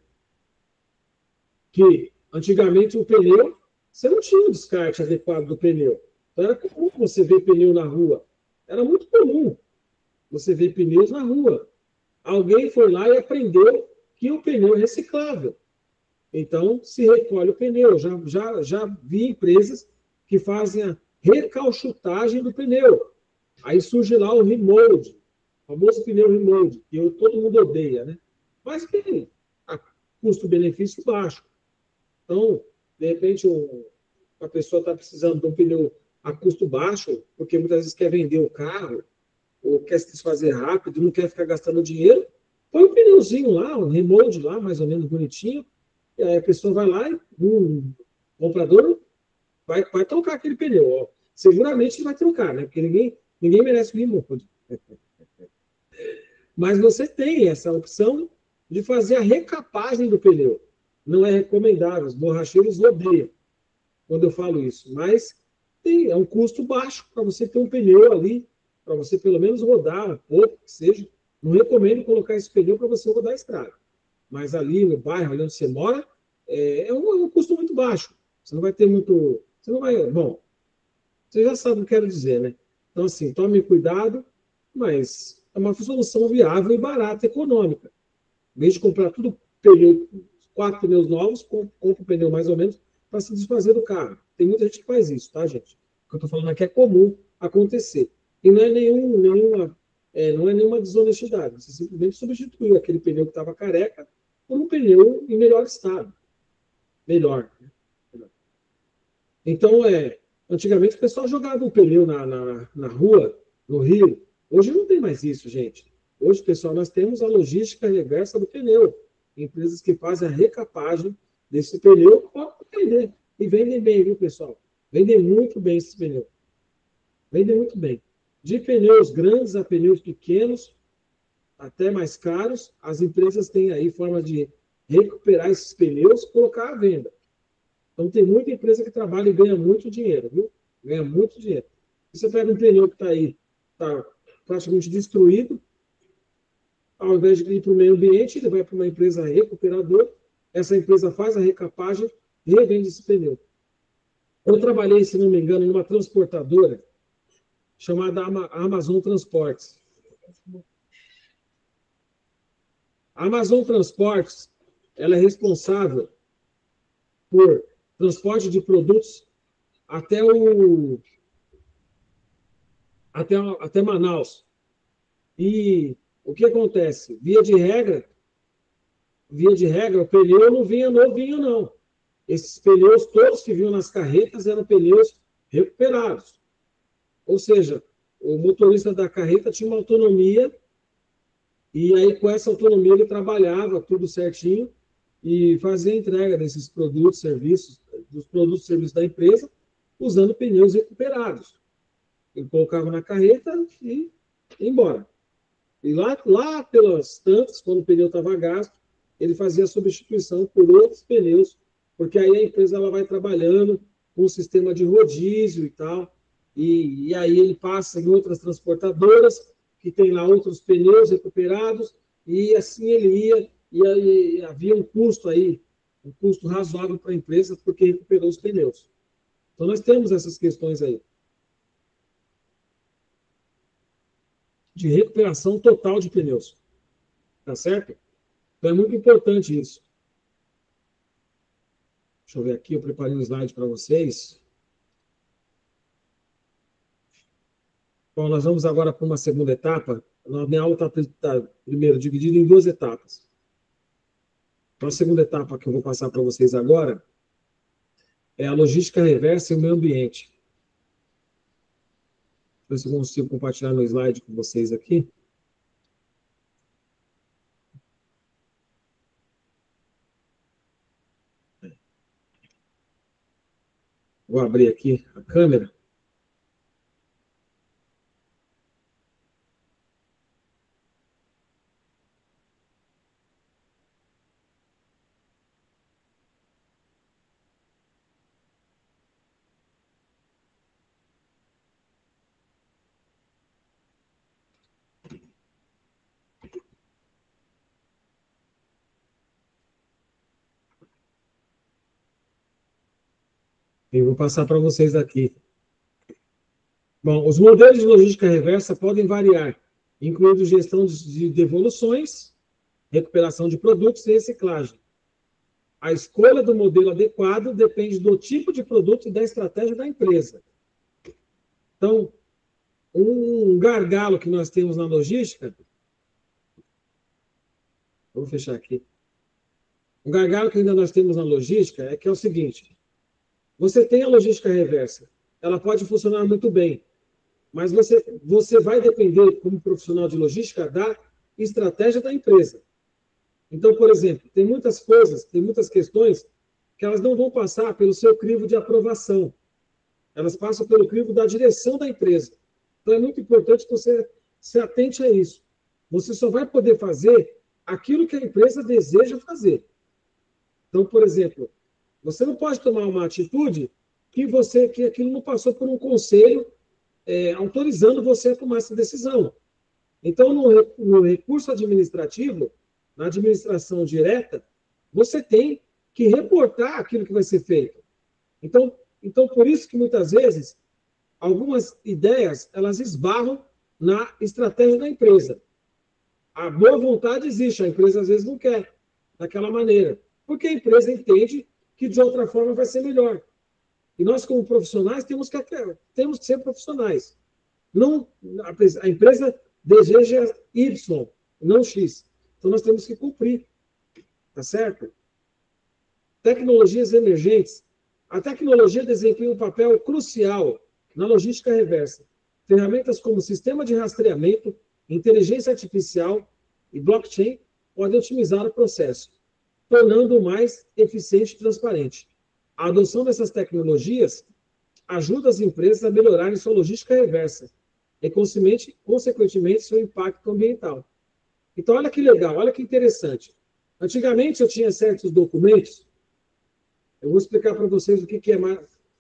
Que antigamente o pneu, você não tinha o descarte adequado do pneu. Então era comum você ver pneu na rua. Era muito comum você ver pneus na rua. Alguém foi lá e aprendeu que o pneu é reciclável. Então, se recolhe o pneu. Já vi empresas que fazem a recauchutagem do pneu. Aí surge lá o remold, o famoso pneu remold, que todo mundo odeia, né? Mas que a custo-benefício baixo. Então, de repente, a pessoa está precisando de um pneu a custo baixo, porque muitas vezes quer vender o carro, ou quer se desfazer rápido, não quer ficar gastando dinheiro, põe um pneuzinho lá, um remold lá, mais ou menos bonitinho, e aí a pessoa vai lá e o comprador vai trocar aquele pneu. Ó. Seguramente ele vai trocar, né? Porque ninguém merece o remold. Mas você tem essa opção de fazer a recapagem do pneu. Não é recomendável, os borracheiros odeiam quando eu falo isso, mas é um custo baixo para você ter um pneu ali, para você pelo menos rodar um pouco, que seja. Não recomendo colocar esse pneu para você rodar a estrada. Mas ali no bairro, ali onde você mora, um custo muito baixo. Você não vai ter muito. Você não vai. Bom, você já sabe o que eu quero dizer, né? Então, assim, tome cuidado, mas é uma solução viável e barata, econômica. Em vez de comprar tudo pneu, 4 pneus novos, compra um pneu mais ou menos para se desfazer do carro. Tem muita gente que faz isso, tá, gente? O que eu estou falando aqui é comum acontecer. E não é não é nenhuma desonestidade. Você simplesmente substituiu aquele pneu que estava careca por um pneu em melhor estado. Melhor. Né? Então, antigamente o pessoal jogava o pneu na rua, no rio. Hoje não tem mais isso, gente. Hoje, pessoal, nós temos a logística reversa do pneu. Empresas que fazem a recapagem desse pneu para vender. E vendem bem, viu, pessoal? Vendem muito bem esses pneus. Vendem muito bem. De pneus grandes a pneus pequenos, até mais caros, as empresas têm aí forma de recuperar esses pneus e colocar à venda. Então, tem muita empresa que trabalha e ganha muito dinheiro, viu? Ganha muito dinheiro. Você pega um pneu que está aí, está praticamente destruído, ao invés de ir para o meio ambiente, ele vai para uma empresa recuperadora, essa empresa faz a recapagem e revende esse pneu. Eu trabalhei, se não me engano, numa transportadora chamada Amazon Transportes. A Amazon Transportes, ela é responsável por transporte de produtos até até Manaus. E o que acontece? Via de regra, o pneu não vinha novinho, não. Esses pneus, todos que vinham nas carretas, eram pneus recuperados. Ou seja, o motorista da carreta tinha uma autonomia, e aí com essa autonomia ele trabalhava tudo certinho e fazia a entrega desses produtos, serviços, dos produtos e serviços da empresa, usando pneus recuperados. Ele colocava na carreta e ia embora. E lá pelas tantas, quando o pneu estava gasto, ele fazia a substituição por outros pneus, porque aí a empresa ela vai trabalhando com um sistema de rodízio e tal, e aí ele passa em outras transportadoras, que tem lá outros pneus recuperados, e assim ele ia, e aí havia um custo aí, um custo razoável para a empresa, porque recuperou os pneus. Então nós temos essas questões aí, de recuperação total de pneus, tá certo? Então é muito importante isso. Deixa eu ver aqui, eu preparei um slide para vocês. Bom, nós vamos agora para uma segunda etapa. A minha aula está primeiro dividida em duas etapas. Então, a segunda etapa que eu vou passar para vocês agora é a logística reversa e o meio ambiente. Ver se eu consigo compartilhar meu slide com vocês aqui. Vou abrir aqui a câmera. E vou passar para vocês aqui. Bom, os modelos de logística reversa podem variar, incluindo gestão de devoluções, recuperação de produtos e reciclagem. A escolha do modelo adequado depende do tipo de produto e da estratégia da empresa. Então, um gargalo que nós temos na logística... Vou fechar aqui. Um gargalo que ainda nós temos na logística é que é o seguinte: você tem a logística reversa, ela pode funcionar muito bem, mas você vai depender, como profissional de logística, da estratégia da empresa. Então, por exemplo, tem muitas coisas, tem muitas questões que elas não vão passar pelo seu crivo de aprovação. Elas passam pelo crivo da direção da empresa. Então, é muito importante que você se atente a isso. Você só vai poder fazer aquilo que a empresa deseja fazer. Então, por exemplo, você não pode tomar uma atitude que aquilo não passou por um conselho autorizando você a tomar essa decisão. Então, no recurso administrativo, na administração direta, você tem que reportar aquilo que vai ser feito. Então, por isso que muitas vezes algumas ideias elas esbarram na estratégia da empresa. A boa vontade existe, a empresa às vezes não quer daquela maneira, porque a empresa entende que de outra forma vai ser melhor. E nós, como profissionais, temos que ser profissionais. Não, a empresa deseja Y, não X. Então, nós temos que cumprir. Tá certo? Tecnologias emergentes. A tecnologia desempenha um papel crucial na logística reversa. Ferramentas como sistema de rastreamento, inteligência artificial e blockchain podem otimizar o processo, tornando-o mais eficiente e transparente. A adoção dessas tecnologias ajuda as empresas a melhorarem sua logística reversa e, consequentemente, seu impacto ambiental. Então, olha que legal, olha que interessante. Antigamente, eu tinha certos documentos, eu vou explicar para vocês o que é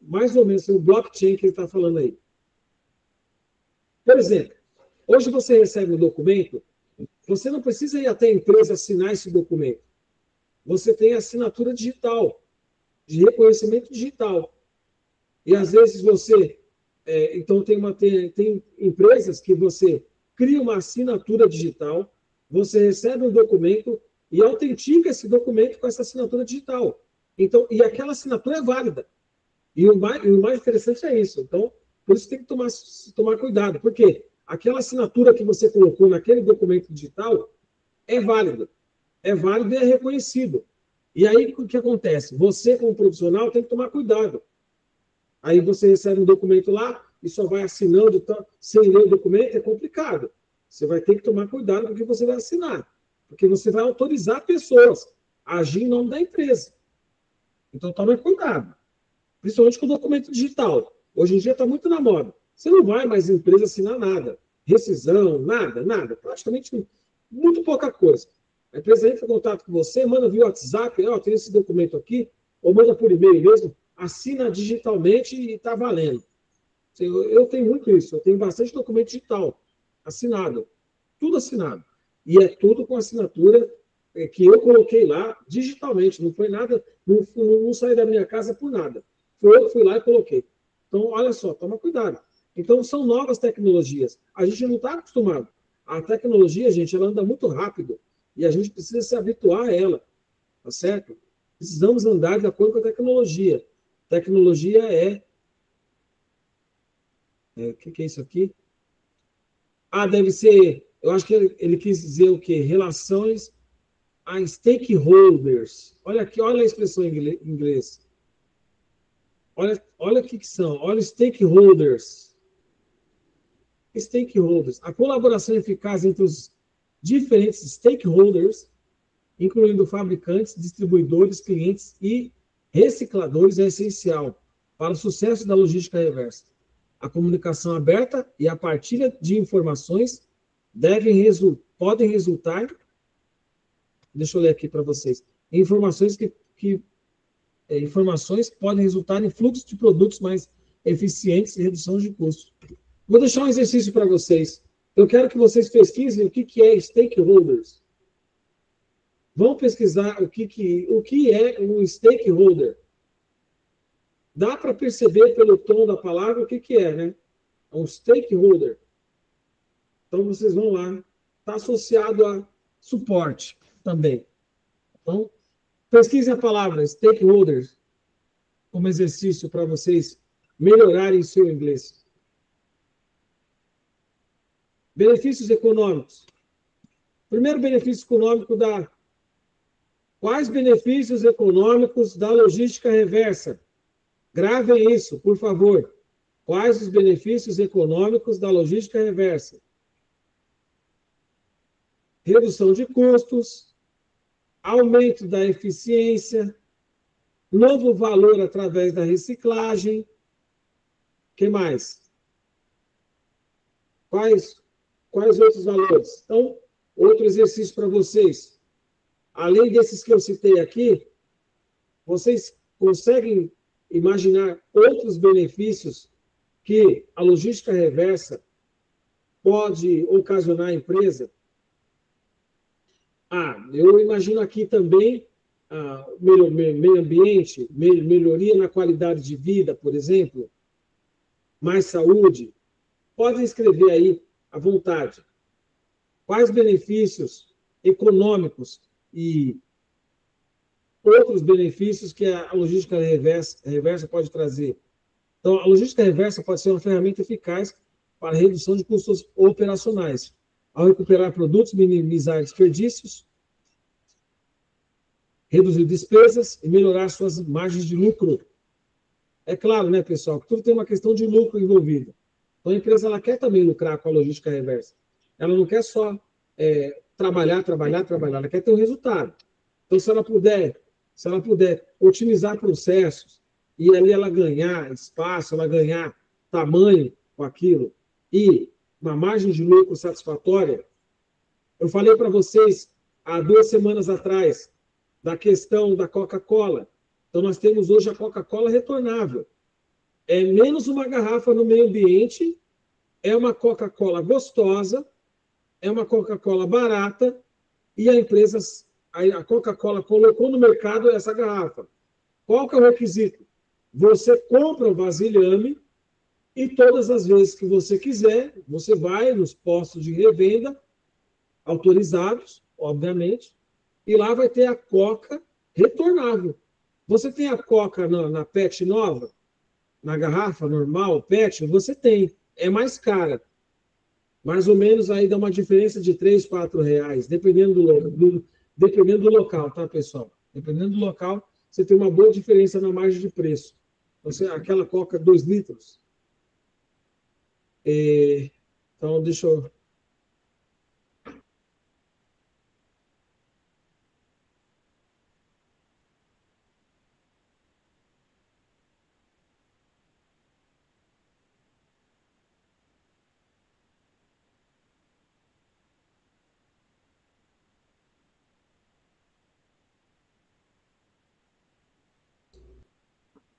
mais ou menos o blockchain que ele está falando aí. Por exemplo, hoje você recebe um documento, você não precisa ir até a empresa assinar esse documento. Você tem assinatura digital, de reconhecimento digital. E, às vezes, você... então, tem empresas que você cria uma assinatura digital, você recebe um documento e autentica esse documento com essa assinatura digital. Então, e aquela assinatura é válida. E o mais interessante é isso. Então, por isso tem que tomar cuidado. Porque aquela assinatura que você colocou naquele documento digital é válida. É válido e é reconhecido. E aí, o que acontece? Você, como profissional, tem que tomar cuidado. Aí você recebe um documento lá e só vai assinando sem ler o documento, é complicado. Você vai ter que tomar cuidado com o que você vai assinar. Porque você vai autorizar pessoas a agir em nome da empresa. Então, tome cuidado. Principalmente com o documento digital. Hoje em dia está muito na moda. Você não vai mais em empresa assinar nada. Rescisão, nada. Praticamente muito pouca coisa. A empresa entra em contato com você, manda via WhatsApp, tem esse documento aqui, ou manda por e-mail mesmo, assina digitalmente e está valendo. Eu tenho muito isso, eu tenho bastante documento digital, assinado, tudo assinado. E é tudo com assinatura que eu coloquei lá digitalmente, não foi nada, não saí da minha casa por nada. Foi eu que fui lá e coloquei. Então, olha só, toma cuidado. Então, são novas tecnologias. A gente não está acostumado. A tecnologia, gente, ela anda muito rápido. E a gente precisa se habituar a ela. Tá certo? Precisamos andar de acordo com a tecnologia. Tecnologia o que é isso aqui? Deve ser... Eu acho que ele quis dizer o quê? Relações a stakeholders. Olha aqui, olha a expressão em inglês. Olha o que são. Olha stakeholders. Stakeholders. A colaboração eficaz entre os diferentes stakeholders, incluindo fabricantes, distribuidores, clientes e recicladores, é essencial. para o sucesso da logística reversa. A comunicação aberta e a partilha de informações podem resultar, deixa eu ler aqui para vocês, informações informações podem resultar em fluxo de produtos mais eficientes e redução de custos. Vou deixar um exercício para vocês. Eu quero que vocês pesquisem o que é stakeholders. Vão pesquisar o que é um stakeholder. Dá para perceber pelo tom da palavra o que é, né? É um stakeholder. Então, vocês vão lá. Está associado a suporte também. Então, pesquisem a palavra stakeholders como exercício para vocês melhorarem seu inglês. Benefícios econômicos. Primeiro benefício econômico da... Quais benefícios econômicos da logística reversa? Gravem isso, por favor. Quais os benefícios econômicos da logística reversa? Redução de custos, aumento da eficiência, novo valor através da reciclagem. O que mais? Quais outros valores? Então, outro exercício para vocês. Além desses que eu citei aqui, vocês conseguem imaginar outros benefícios que a logística reversa pode ocasionar à empresa? Eu imagino aqui também meio ambiente, melhoria na qualidade de vida, por exemplo, mais saúde. Podem escrever aí à vontade. Quais benefícios econômicos e outros benefícios que a logística reversa pode trazer? Então, a logística reversa pode ser uma ferramenta eficaz para a redução de custos operacionais, ao recuperar produtos, minimizar desperdícios, reduzir despesas e melhorar suas margens de lucro. É claro, né, pessoal, que tudo tem uma questão de lucro envolvida. Então, a empresa ela quer também lucrar com a logística reversa. Ela não quer só trabalhar, ela quer ter um resultado. Então, se ela puder otimizar processos e ali ela ganhar espaço, ela ganhar tamanho com aquilo e uma margem de lucro satisfatória. Eu falei para vocês há 2 semanas atrás da questão da Coca-Cola. Então, nós temos hoje a Coca-Cola retornável. É menos uma garrafa no meio ambiente, é uma Coca-Cola gostosa, é uma Coca-Cola barata, e a Coca-Cola colocou no mercado essa garrafa. Qual que é o requisito? Você compra o vasilhame e todas as vezes que você quiser, você vai nos postos de revenda, autorizados, obviamente, e lá vai ter a Coca retornável. Você tem a Coca na PET nova, na garrafa normal, PET, você tem. É mais cara. Mais ou menos aí dá uma diferença de R$ 3, R$ 4, dependendo do local, tá, pessoal? Dependendo do local, você tem uma boa diferença na margem de preço. Aquela Coca 2 litros. Então, deixa eu...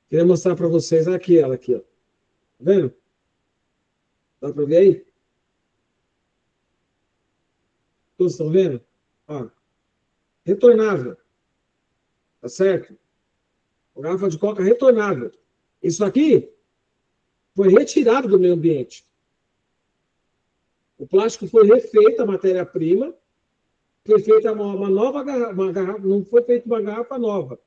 Queria mostrar para vocês ela aqui, ó. Tá vendo? Dá para ver aí? Todos estão vendo? Ó, retornável. Tá certo? A garrafa de Coca retornável. Isso aqui foi retirado do meio ambiente. O plástico foi refeito, a matéria-prima, foi feita uma nova garrafa, não foi feita uma garrafa nova.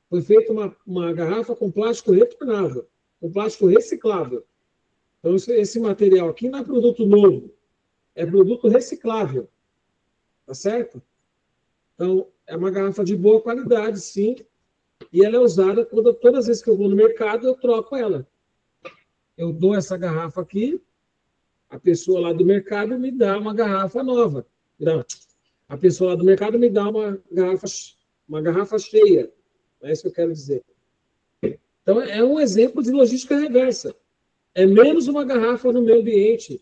Foi feita uma garrafa com plástico retornável, com plástico reciclável. Então, esse material aqui não é produto novo, é produto reciclável. Tá certo? Então, é uma garrafa de boa qualidade, sim, e ela é usada todas as vezes que eu vou no mercado, eu troco ela. Eu dou essa garrafa aqui, a pessoa lá do mercado me dá uma garrafa nova. Não, a pessoa lá do mercado me dá uma garrafa cheia. É isso que eu quero dizer. Então, é um exemplo de logística reversa. É menos uma garrafa no meio ambiente.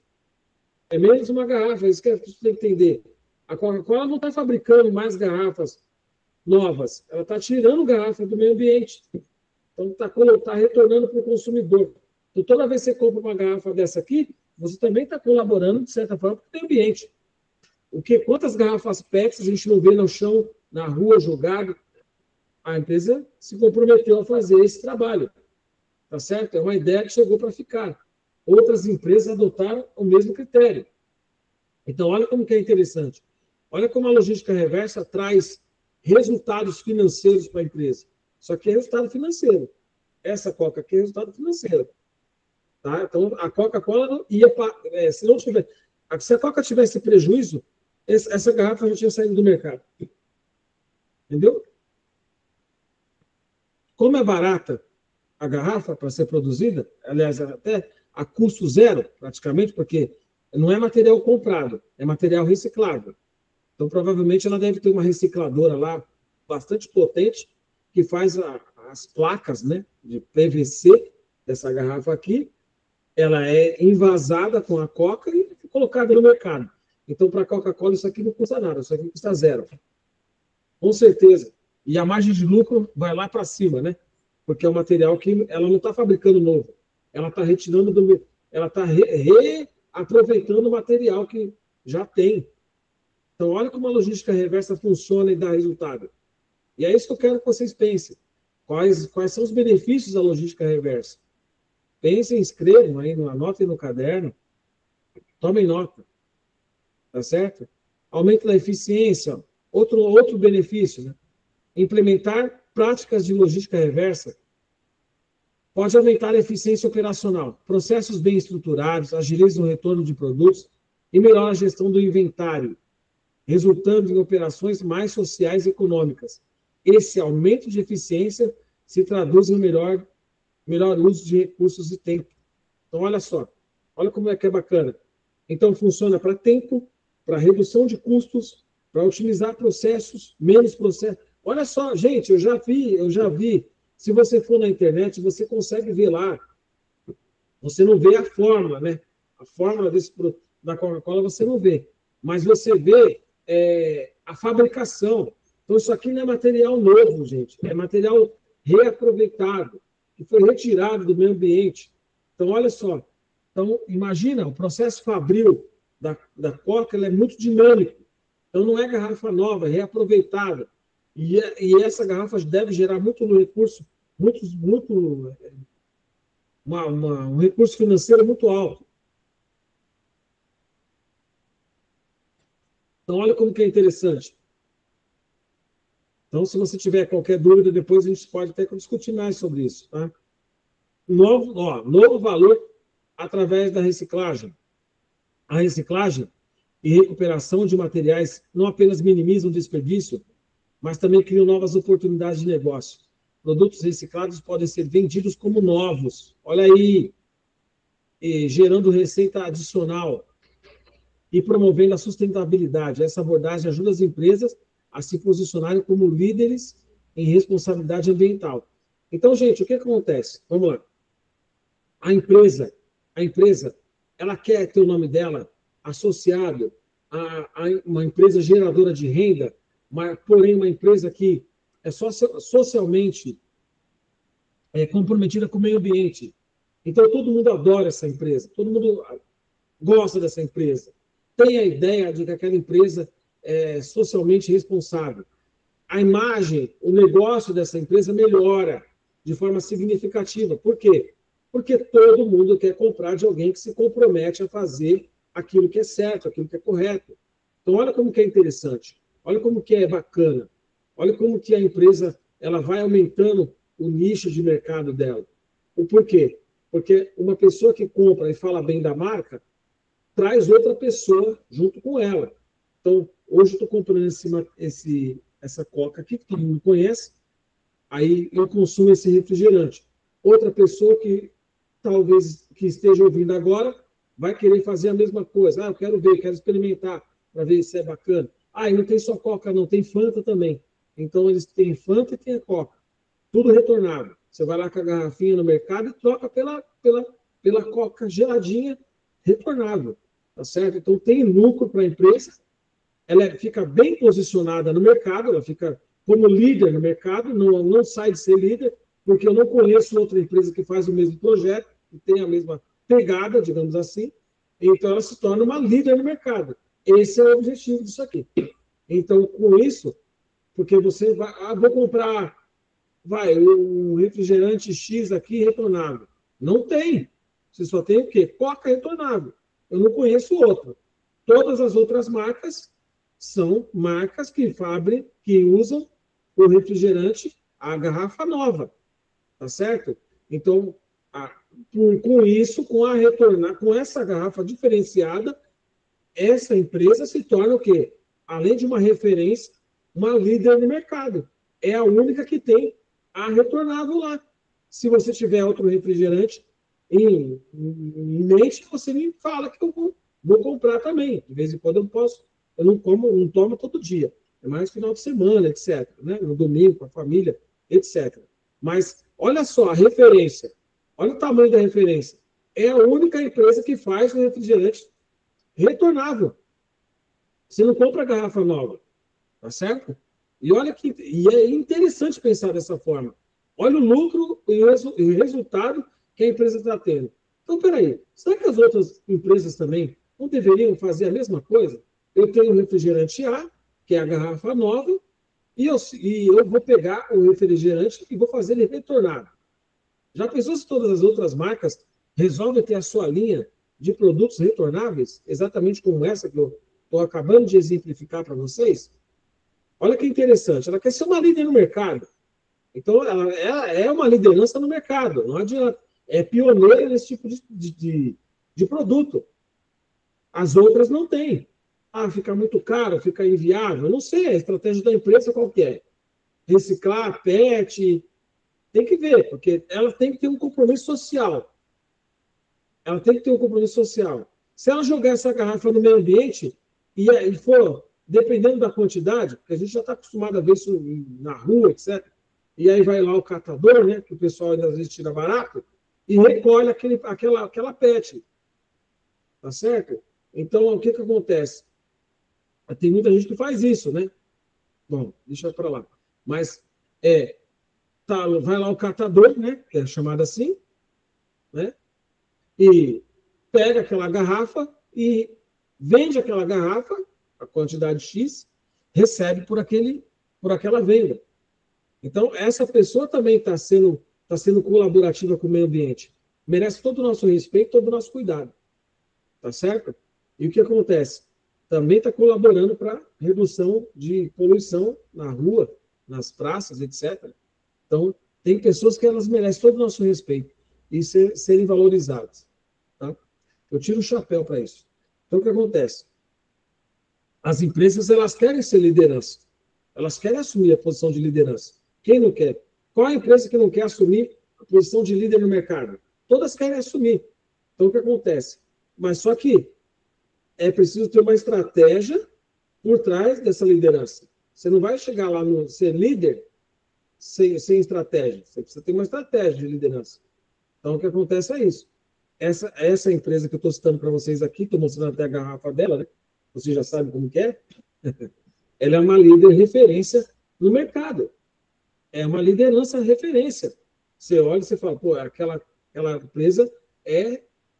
É menos uma garrafa, isso que você tem que entender. A Coca-Cola não está fabricando mais garrafas novas, ela está tirando garrafa do meio ambiente. Então, está retornando para o consumidor. Então, toda vez que você compra uma garrafa dessa aqui, você também está colaborando, de certa forma, para o meio ambiente. Quantas garrafas PETs a gente não vê no chão, na rua, jogado? A empresa se comprometeu a fazer esse trabalho. Tá certo? É uma ideia que chegou para ficar. Outras empresas adotaram o mesmo critério. Então, olha como que é interessante. Olha como a logística reversa traz resultados financeiros para a empresa. Só que é resultado financeiro. Essa Coca aqui é resultado financeiro. Tá? Então, a Coca-Cola não ia... se não tiver... Se a Coca tivesse prejuízo, essa garrafa já tinha saído do mercado. Entendeu? Como é barata a garrafa para ser produzida, aliás, até a custo zero, praticamente, porque não é material comprado, é material reciclável. Então, provavelmente, ela deve ter uma recicladora lá bastante potente que faz as placas, né, de PVC dessa garrafa aqui. Ela é envasada com a Coca e colocada no mercado. Então, para a Coca-Cola, isso aqui não custa nada, isso aqui custa zero. Com certeza. E a margem de lucro vai lá para cima, né? Porque é um material que ela não está fabricando novo. Ela está retirando do. Ela está reaproveitando o material que já tem. Então, olha como a logística reversa funciona e dá resultado. E é isso que eu quero que vocês pensem. Quais são os benefícios da logística reversa? Pensem, escrevam aí, anotem no caderno, tomem nota. Tá certo? Aumento da eficiência, outro benefício, né? Implementar práticas de logística reversa pode aumentar a eficiência operacional, processos bem estruturados, agilizam o retorno de produtos e melhora a gestão do inventário, resultando em operações mais sociais e econômicas. Esse aumento de eficiência se traduz em melhor uso de recursos e tempo. Então, olha só, olha como é que é bacana. Então, funciona para tempo, para redução de custos, para otimizar processos, menos processos. Olha só, gente, eu já vi. Se você for na internet, você consegue ver lá. Você não vê a fórmula, né? A fórmula da Coca-Cola você não vê. Mas você vê a fabricação. Então, isso aqui não é material novo, gente. É material reaproveitado, que foi retirado do meio ambiente. Então, olha só. Então, imagina, o processo fabril da Coca é muito dinâmico. Então, não é garrafa nova, é reaproveitada. E essa garrafa deve gerar muito recurso, um recurso financeiro muito alto. Então, olha como que é interessante. Então, se você tiver qualquer dúvida, depois a gente pode até discutir mais sobre isso. Tá? Novo valor através da reciclagem. A reciclagem e recuperação de materiais não apenas minimizam o desperdício, mas também criam novas oportunidades de negócio. Produtos reciclados podem ser vendidos como novos. Olha aí, gerando receita adicional e promovendo a sustentabilidade. Essa abordagem ajuda as empresas a se posicionarem como líderes em responsabilidade ambiental. Então, gente, o que acontece? Vamos lá. A empresa, ela quer ter o nome dela associado a uma empresa geradora de renda, porém uma empresa que é socialmente comprometida com o meio ambiente. Então, todo mundo adora essa empresa, todo mundo gosta dessa empresa, tem a ideia de que aquela empresa é socialmente responsável. A imagem, o negócio dessa empresa melhora de forma significativa. Por quê? Porque todo mundo quer comprar de alguém que se compromete a fazer aquilo que é certo, aquilo que é correto. Então, olha como que é interessante, olha como que é bacana, olha como que a empresa ela vai aumentando o nicho de mercado dela. O porquê? Porque uma pessoa que compra e fala bem da marca, traz outra pessoa junto com ela. Então, hoje eu estou comprando essa Coca aqui, que todo mundo conhece, aí eu consumo esse refrigerante. Outra pessoa que talvez que esteja ouvindo agora vai querer fazer a mesma coisa. Eu quero ver, quero experimentar para ver se é bacana. E não tem só Coca, não, tem Fanta também. Então, eles têm Fanta e tem a Coca. Tudo retornável, Você vai lá com a garrafinha no mercado e troca pela Coca geladinha retornável, tá certo? Então, tem lucro para a empresa, ela fica bem posicionada no mercado, ela fica como líder no mercado, não sai de ser líder, porque eu não conheço outra empresa que faz o mesmo projeto, que tem a mesma pegada, digamos assim, então ela se torna uma líder no mercado. Esse é o objetivo disso aqui. Então, com isso, porque você vai, vou comprar, um refrigerante X aqui retornável. Não tem. Você só tem o quê? Coca retornável. Eu não conheço outra. Todas as outras marcas são marcas que usam o refrigerante, a garrafa nova. Tá certo? Então, com isso, com essa garrafa diferenciada, essa empresa se torna o quê? Além de uma referência, uma líder no mercado. É a única que tem a retornável lá. Se você tiver outro refrigerante em mente, você me fala que eu vou comprar também. De vez em quando eu posso, eu não tomo todo dia. É mais final de semana, etc. Né? No domingo, com a família, etc. Mas olha só a referência. Olha o tamanho da referência. É a única empresa que faz o refrigerante retornável. Você não compra garrafa nova, tá certo? E é interessante pensar dessa forma. Olha o lucro e o resultado que a empresa está tendo. Então, peraí, será que as outras empresas também não deveriam fazer a mesma coisa? Eu tenho o refrigerante A, que é a garrafa nova, e eu vou pegar o refrigerante e vou fazer ele retornar. Já pensou se todas as outras marcas resolvem ter a sua linha de produtos retornáveis, exatamente como essa que eu estou acabando de exemplificar para vocês? Olha que interessante, ela quer ser uma líder no mercado. Então, ela é uma liderança no mercado, não adianta. É pioneira nesse tipo de produto. As outras não têm. Fica muito caro, fica inviável. Não sei, a estratégia da empresa qual que é? Reciclar, PET, tem que ver, porque ela tem que ter um compromisso social. Ela tem que ter um compromisso social. Se ela jogar essa garrafa no meio ambiente e for, dependendo da quantidade, porque a gente já está acostumado a ver isso na rua, etc. E aí vai lá o catador, né, que o pessoal às vezes tira barato, e recolhe aquela PET. Tá certo? Então, o que acontece? Tem muita gente que faz isso, né? Bom, deixa para lá. Mas vai lá o catador, né, que é chamado assim, né? E pega aquela garrafa e vende aquela garrafa, a quantidade X, recebe por aquela venda. Então, essa pessoa também está sendo colaborativa com o meio ambiente. Merece todo o nosso respeito, todo o nosso cuidado. Tá certo? E o que acontece? Também está colaborando para redução de poluição na rua, nas praças, etc. Então, tem pessoas que elas merecem todo o nosso respeito e serem valorizadas. Tá? Eu tiro o chapéu para isso. Então, o que acontece? As empresas, elas querem ser liderança. Elas querem assumir a posição de liderança. Quem não quer? Qual a empresa que não quer assumir a posição de líder no mercado? Todas querem assumir. Então, o que acontece? Mas só que é preciso ter uma estratégia por trás dessa liderança. Você não vai chegar lá no ser líder sem estratégia. Você precisa ter uma estratégia de liderança. Então, o que acontece é isso. Essa empresa que eu estou citando para vocês aqui, estou mostrando até a garrafa dela, né? Você já sabe como que é. Ela é uma líder referência no mercado. É uma liderança referência. Você olha e você fala, pô, aquela empresa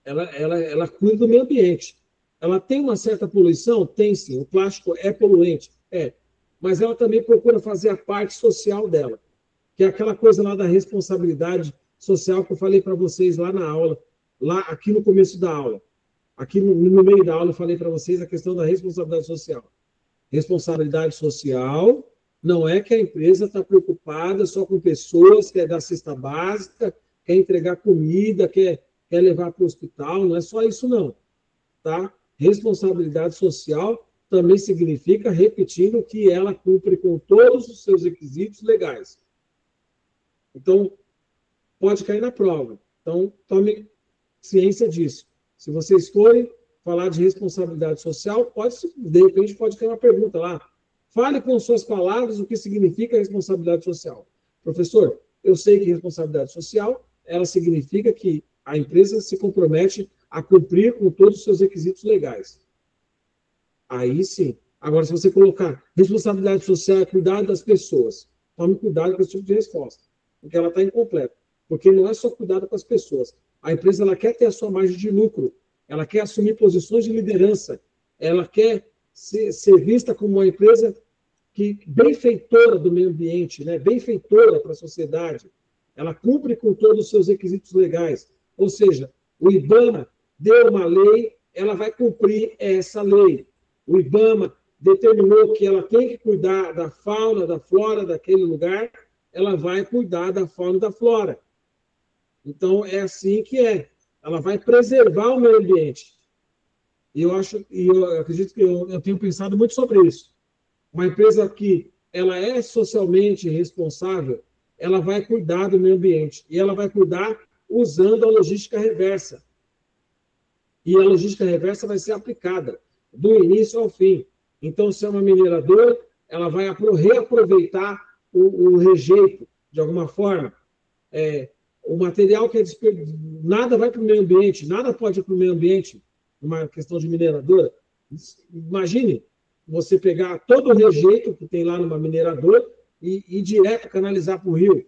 ela cuida do meio ambiente. Ela tem uma certa poluição? Tem sim. O plástico é poluente? É. Mas ela também procura fazer a parte social dela, que é aquela coisa lá da responsabilidade social que eu falei para vocês lá na aula, lá aqui no começo da aula. Aqui no meio da aula eu falei para vocês a questão da responsabilidade social. Responsabilidade social não é que a empresa está preocupada só com pessoas, quer dar cesta básica, quer entregar comida, quer levar para o hospital, não é só isso não. Tá? Responsabilidade social também significa, repetindo, que ela cumpre com todos os seus requisitos legais. Então, pode cair na prova. Então, tome ciência disso. Se vocês forem falar de responsabilidade social, de repente pode ter uma pergunta lá. Fale com suas palavras o que significa responsabilidade social. Professor, eu sei que responsabilidade social, ela significa que a empresa se compromete a cumprir com todos os seus requisitos legais. Aí sim. Agora, se você colocar responsabilidade social é cuidar das pessoas, tome cuidado com esse tipo de resposta, porque ela está incompleta. Porque não é só cuidado com as pessoas. A empresa ela quer ter a sua margem de lucro, ela quer assumir posições de liderança, ela quer ser vista como uma empresa que benfeitora do meio ambiente, né? Benfeitora para a sociedade. Ela cumpre com todos os seus requisitos legais. Ou seja, o IBAMA deu uma lei, ela vai cumprir essa lei. O IBAMA determinou que ela tem que cuidar da fauna, da flora daquele lugar, ela vai cuidar da fauna e da flora. Então, é assim que é. Ela vai preservar o meio ambiente. E eu acredito que eu tenho pensado muito sobre isso. Uma empresa que ela é socialmente responsável, ela vai cuidar do meio ambiente. E ela vai cuidar usando a logística reversa. E a logística reversa vai ser aplicada do início ao fim. Então, se é uma mineradora, ela vai reaproveitar o rejeito, de alguma forma. O material que é desperdiçado, nada vai para o meio ambiente, nada pode ir para o meio ambiente, uma questão de mineradora. Imagine você pegar todo o rejeito que tem lá numa mineradora e direto canalizar para o rio.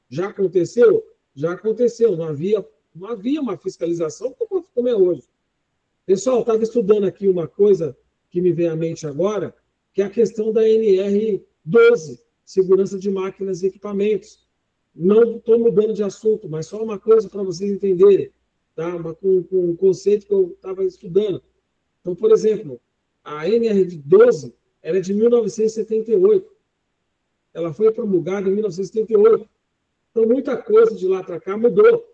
Já aconteceu? Já aconteceu. Não havia uma fiscalização como é hoje. Pessoal, estava estudando aqui uma coisa que me vem à mente agora, que é a questão da NR12, segurança de máquinas e equipamentos. Não estou mudando de assunto, mas só uma coisa para vocês entenderem, tá? Um conceito que eu estava estudando. Então, por exemplo, a NR12 era de 1978. Ela foi promulgada em 1978. Então, muita coisa de lá para cá mudou.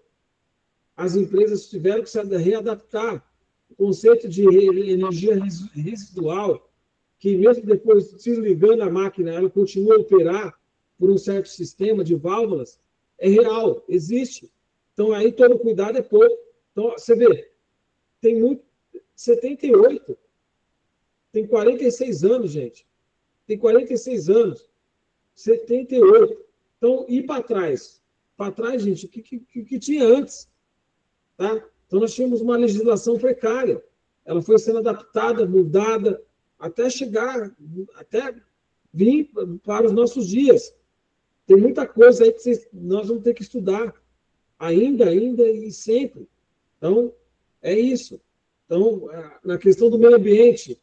As empresas tiveram que se readaptar. O conceito de energia residual, que mesmo depois de desligando a máquina, ela continua a operar por um certo sistema de válvulas, é real, existe. Então, aí todo cuidado é pouco. Então, você vê, tem muito... 78, tem 46 anos, gente. Tem 46 anos. 78. Então, ir para trás. Para trás, gente, o que tinha antes? Tá? Então, nós tínhamos uma legislação precária. Ela foi sendo adaptada, mudada, até chegar, até vir para os nossos dias. Tem muita coisa aí que nós vamos ter que estudar, ainda e sempre. Então, é isso. Então, na questão do meio ambiente,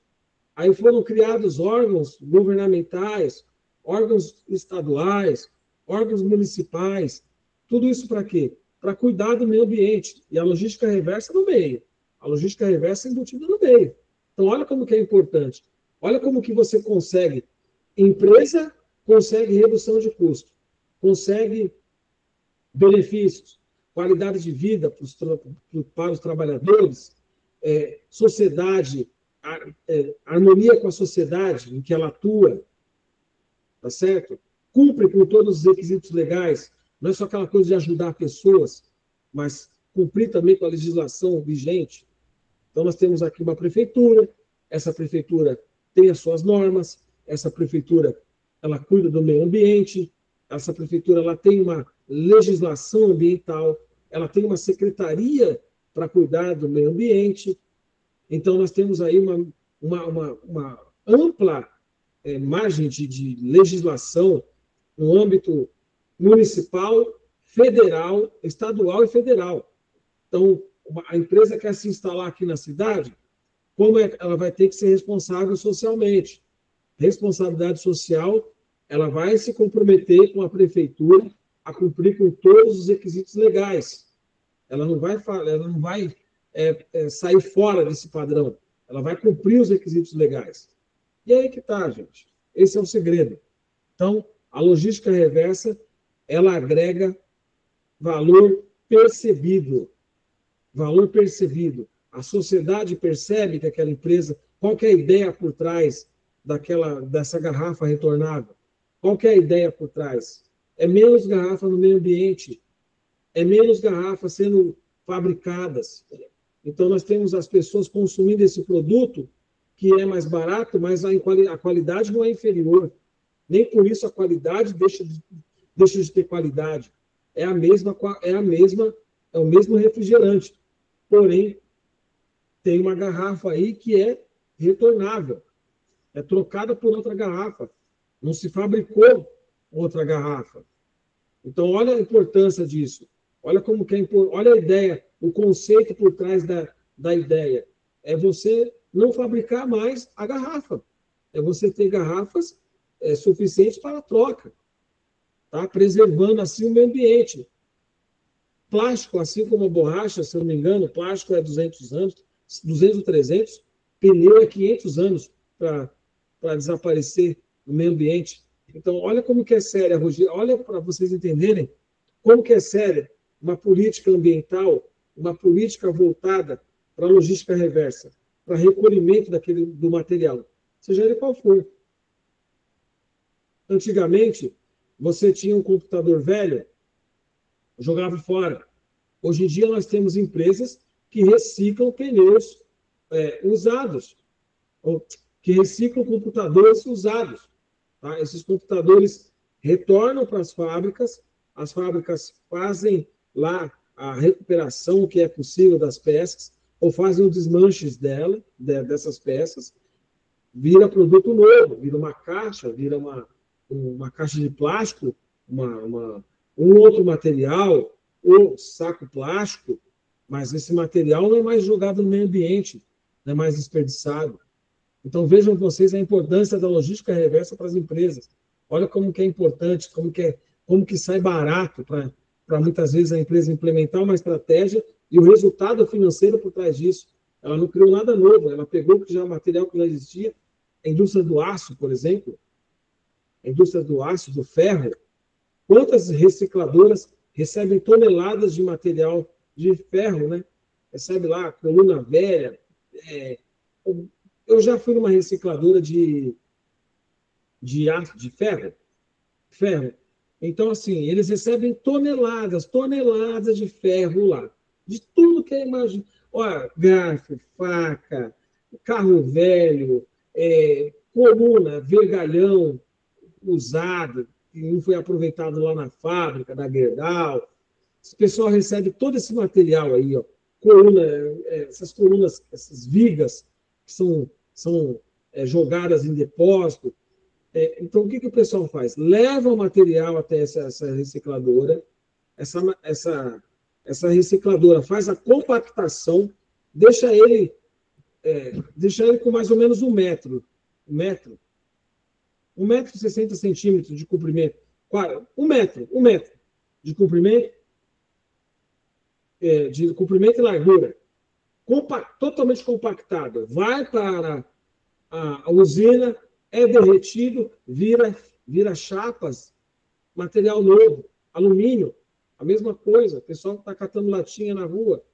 aí foram criados órgãos governamentais, órgãos estaduais, órgãos municipais. Tudo isso para quê? Para cuidar do meio ambiente. E a logística reversa no meio. A logística reversa embutida no meio. Então, olha como que é importante. Olha como que você consegue. Empresa consegue redução de custo, consegue benefícios, qualidade de vida para os trabalhadores, sociedade, harmonia com a sociedade em que ela atua, tá certo? Cumpre com todos os requisitos legais. Não é só aquela coisa de ajudar pessoas, mas cumprir também com a legislação vigente. Então, nós temos aqui uma prefeitura, essa prefeitura tem as suas normas, essa prefeitura ela cuida do meio ambiente, essa prefeitura ela tem uma legislação ambiental, ela tem uma secretaria para cuidar do meio ambiente. Então, nós temos aí uma ampla margem de legislação no âmbito municipal, federal, estadual e federal. Então, a empresa quer se instalar aqui na cidade, como ela vai ter que ser responsável socialmente? Responsabilidade social, ela vai se comprometer com a prefeitura a cumprir com todos os requisitos legais. Ela não vai sair fora desse padrão. Ela vai cumprir os requisitos legais. E aí que está, gente. Esse é o segredo. Então, a logística reversa, ela agrega valor percebido. Valor percebido. A sociedade percebe que aquela empresa, qual que é a ideia por trás dessa garrafa retornável? Qual que é a ideia por trás? É menos garrafa no meio ambiente, é menos garrafas sendo fabricadas. Então, nós temos as pessoas consumindo esse produto que é mais barato, mas a qualidade não é inferior. Nem por isso a qualidade deixa de ter qualidade. é o mesmo refrigerante. Porém, tem uma garrafa aí que é retornável, é trocada por outra garrafa. Não se fabricou outra garrafa. Então, olha a importância disso. Olha como que olha a ideia, o conceito por trás da ideia. É você não fabricar mais a garrafa. É você ter garrafas suficientes para a troca, tá? Preservando assim o meio ambiente. Plástico, assim como a borracha, se eu não me engano, plástico é 200 anos, 200 ou 300, pneu é 500 anos para desaparecer no meio ambiente. Então, olha como que é séria, Rogério, olha para vocês entenderem como que é séria uma política ambiental, uma política voltada para a logística reversa, para recolhimento do material, seja ele qual for. Antigamente, você tinha um computador velho, jogava fora. Hoje em dia, nós temos empresas que reciclam pneus usados, ou que reciclam computadores usados. Tá? Esses computadores retornam para as fábricas fazem lá a recuperação que é possível das peças, ou fazem os desmanches dessas peças, vira produto novo, vira uma caixa, vira uma caixa de plástico, um outro material, ou saco plástico, mas esse material não é mais jogado no meio ambiente, não é mais desperdiçado. Então, vejam vocês a importância da logística reversa para as empresas. Olha como que é importante, como que sai barato para muitas vezes a empresa implementar uma estratégia e o resultado financeiro por trás disso. Ela não criou nada novo, ela pegou o material que já existia. A indústria do aço, por exemplo, a indústria do aço, do ferro, quantas recicladoras recebem toneladas de material de ferro, né? Recebe lá coluna velha. Eu já fui numa recicladora de aço, de ferro. Então, assim, eles recebem toneladas de ferro lá. De tudo que é imagina. Olha, garfo, faca, carro velho, coluna, vergalhão usado, que não foi aproveitado lá na fábrica da Gerdau. O pessoal recebe todo esse material aí, ó, coluna, essas colunas, essas vigas que são jogadas em depósito. Então, o que o pessoal faz? Leva o material até essa recicladora, essa recicladora faz a compactação, deixa ele com mais ou menos 1 metro, 1,60 m de comprimento, 1 metro de comprimento, e largura, totalmente compactado, vai para a usina, é derretido, vira chapas, material novo, alumínio, a mesma coisa. O pessoal está catando latinha na rua,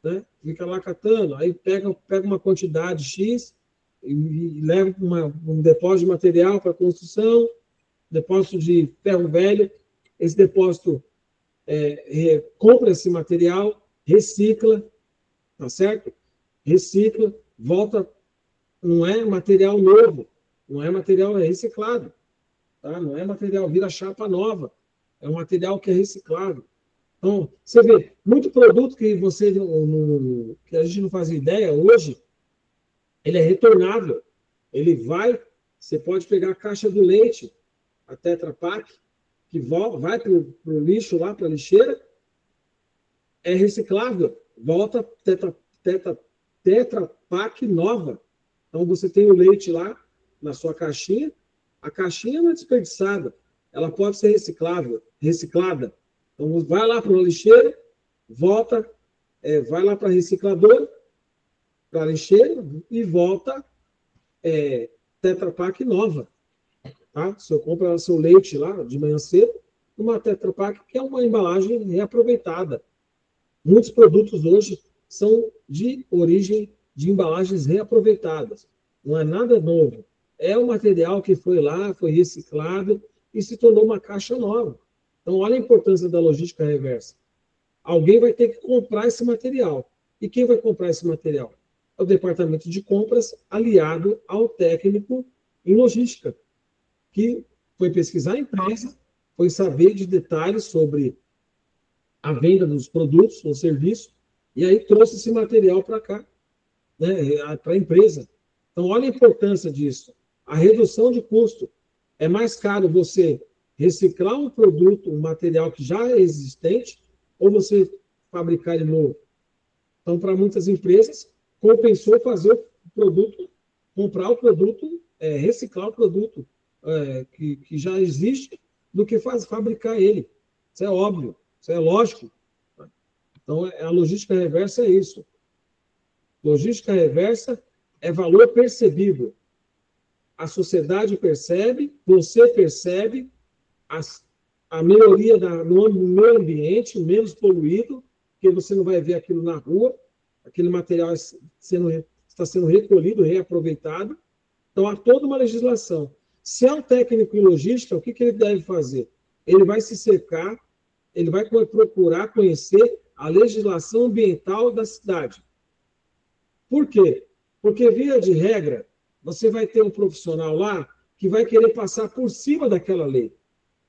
né? Fica lá catando, aí pega uma quantidade X e leva um depósito de material para construção, depósito de ferro velho. Esse depósito compra esse material, recicla, tá certo? Recicla, volta. Não é material novo, não é material reciclado, tá? Não é material, vira chapa nova, é um material que é reciclado. Então, você vê, muito produto que que a gente não faz ideia hoje, ele é retornável. Você pode pegar a caixa do leite, a Tetra Pak, que vai para o lixo lá, para a lixeira, é reciclável, volta Tetra Pak nova. Então, você tem o leite lá na sua caixinha, a caixinha não é desperdiçada, ela pode ser reciclada. Então, vai lá para a lixeira, volta, vai lá para a recicladora, para a lixeira e volta Tetra Pak nova. Tá? Você compra seu leite lá de manhã cedo, uma Tetra Pak que é uma embalagem reaproveitada. Muitos produtos hoje são de origem de embalagens reaproveitadas. Não é nada novo. É um material que foi lá, foi reciclado e se tornou uma caixa nova. Então, olha a importância da logística reversa. Alguém vai ter que comprar esse material. E quem vai comprar esse material? É o departamento de compras aliado ao técnico em logística, que foi pesquisar a empresa, foi saber de detalhes sobre a venda dos produtos ou serviços, e aí trouxe esse material para cá, né, para a empresa. Então, olha a importância disso. A redução de custo. É mais caro você reciclar um produto, um material que já é existente, ou você fabricar de novo. Então, para muitas empresas, compensou fazer o produto, comprar o produto, reciclar o produto que já existe, do que fabricar ele. Isso é óbvio, isso é lógico. Então, a logística reversa é isso. Logística reversa é valor percebido. A sociedade percebe, você percebe a melhoria no meio ambiente, menos poluído, porque você não vai ver aquilo na rua, aquele material está sendo recolhido, reaproveitado. Então, há toda uma legislação. Se é um técnico em logística, o que ele deve fazer? Ele vai se cercar, ele vai procurar conhecer a legislação ambiental da cidade. Por quê? Porque, via de regra, você vai ter um profissional lá que vai querer passar por cima daquela lei.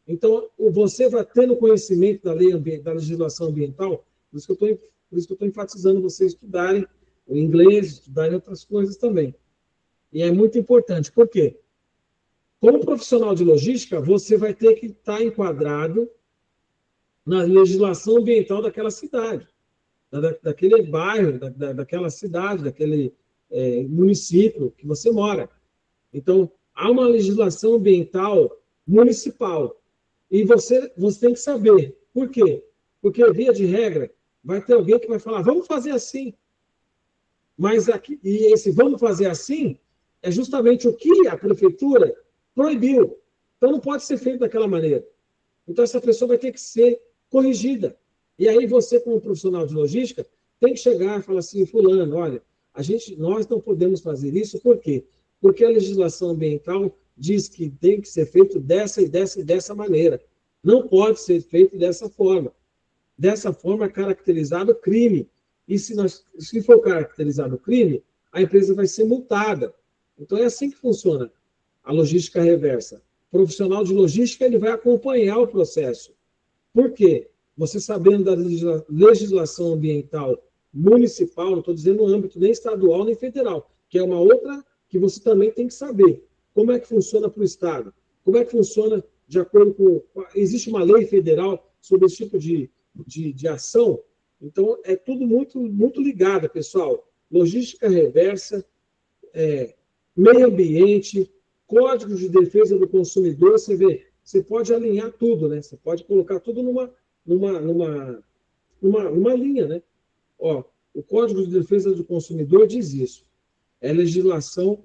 Então, você vai tendo conhecimento da lei, da legislação ambiental, por isso que eu estou enfatizando vocês estudarem o inglês, estudarem outras coisas também. E é muito importante. Por quê? Como profissional de logística, você vai ter que estar enquadrado na legislação ambiental daquela cidade, daquele bairro, daquela cidade, daquele município que você mora. Então, há uma legislação ambiental municipal. E você tem que saber. Por quê? Porque, via de regra, vai ter alguém que vai falar, vamos fazer assim. Mas esse vamos fazer assim é justamente o que a prefeitura proibiu. Então, não pode ser feito daquela maneira. Então, essa pessoa vai ter que ser corrigida. E aí, você, como profissional de logística, tem que chegar e falar assim, fulano, olha, nós não podemos fazer isso, por quê? Porque a legislação ambiental diz que tem que ser feito dessa e dessa e dessa maneira. Não pode ser feito dessa forma. Dessa forma é caracterizado crime. E se for caracterizado crime, a empresa vai ser multada. Então, é assim que funciona a logística reversa. O profissional de logística ele vai acompanhar o processo. Por quê? Você sabendo da legislação ambiental municipal, não estou dizendo no âmbito nem estadual nem federal, que é uma outra que você também tem que saber. Como é que funciona para o Estado? Como é que funciona de acordo com... Existe uma lei federal sobre esse tipo de ação? Então, é tudo muito, muito ligado, pessoal. Logística reversa, meio ambiente, códigos de defesa do consumidor, você vê, você pode alinhar tudo, né? Você pode colocar tudo numa linha, né? Ó, o Código de Defesa do Consumidor diz isso. É legislação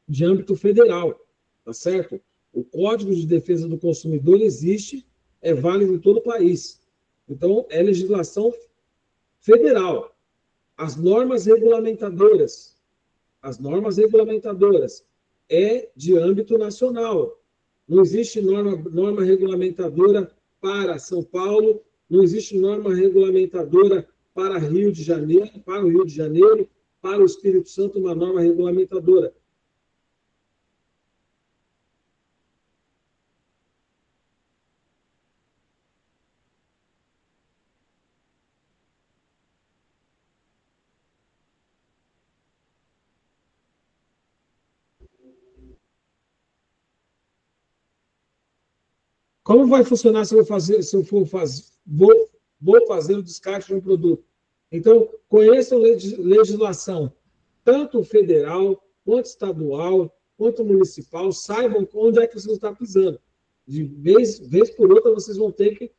de âmbito federal, tá certo? O Código de Defesa do Consumidor existe, é válido em todo o país. Então, é legislação federal. As normas regulamentadoras é de âmbito nacional. Não existe norma regulamentadora para São Paulo, não existe norma regulamentadora para o Rio de Janeiro, para o Espírito Santo, uma norma regulamentadora. Como vai funcionar se vou fazer o descarte de um produto? Então, conheçam legislação, tanto federal, quanto estadual, quanto municipal, saibam onde é que vocês estão pisando. De vez por outra, vocês vão ter que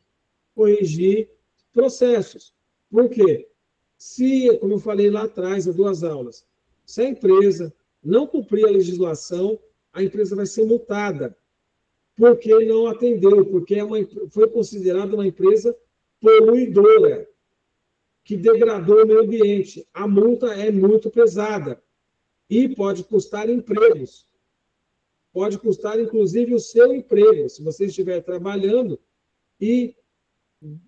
corrigir processos. Por quê? Se, como eu falei lá atrás, há 2 aulas, se a empresa não cumprir a legislação, a empresa vai ser multada porque não atendeu, porque foi considerada uma empresa poluidora, que degradou o meio ambiente. A multa é muito pesada e pode custar empregos. Pode custar, inclusive, o seu emprego, se você estiver trabalhando e,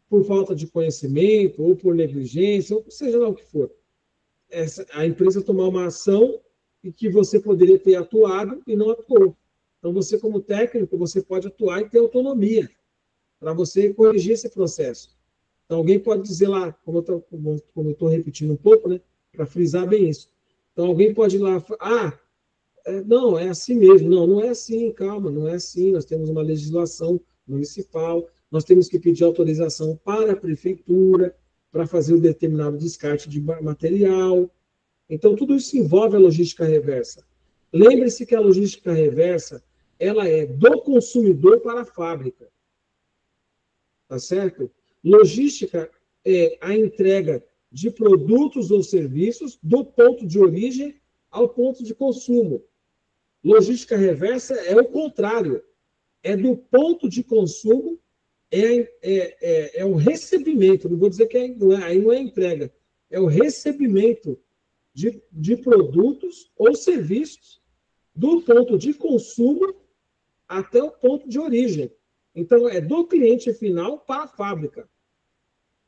por falta de conhecimento, ou por negligência, ou seja lá o que for, a empresa tomar uma ação e que você poderia ter atuado e não atuou. Então, você, como técnico, você pode atuar e ter autonomia para você corrigir esse processo. Então, alguém pode dizer lá, como eu estou repetindo um pouco, né, para frisar bem isso. Então, alguém pode ir lá, não, é assim mesmo. Não, não é assim, calma, não é assim. Nós temos uma legislação municipal, nós temos que pedir autorização para a prefeitura para fazer o determinado descarte de material. Então, tudo isso envolve a logística reversa. Lembre-se que a logística reversa, ela é do consumidor para a fábrica. Tá certo? Logística é a entrega de produtos ou serviços do ponto de origem ao ponto de consumo. Logística reversa é o contrário. É do ponto de consumo, é o recebimento. Não vou dizer que aí não é entrega. É o recebimento de produtos ou serviços do ponto de consumo até o ponto de origem. Então, é do cliente final para a fábrica.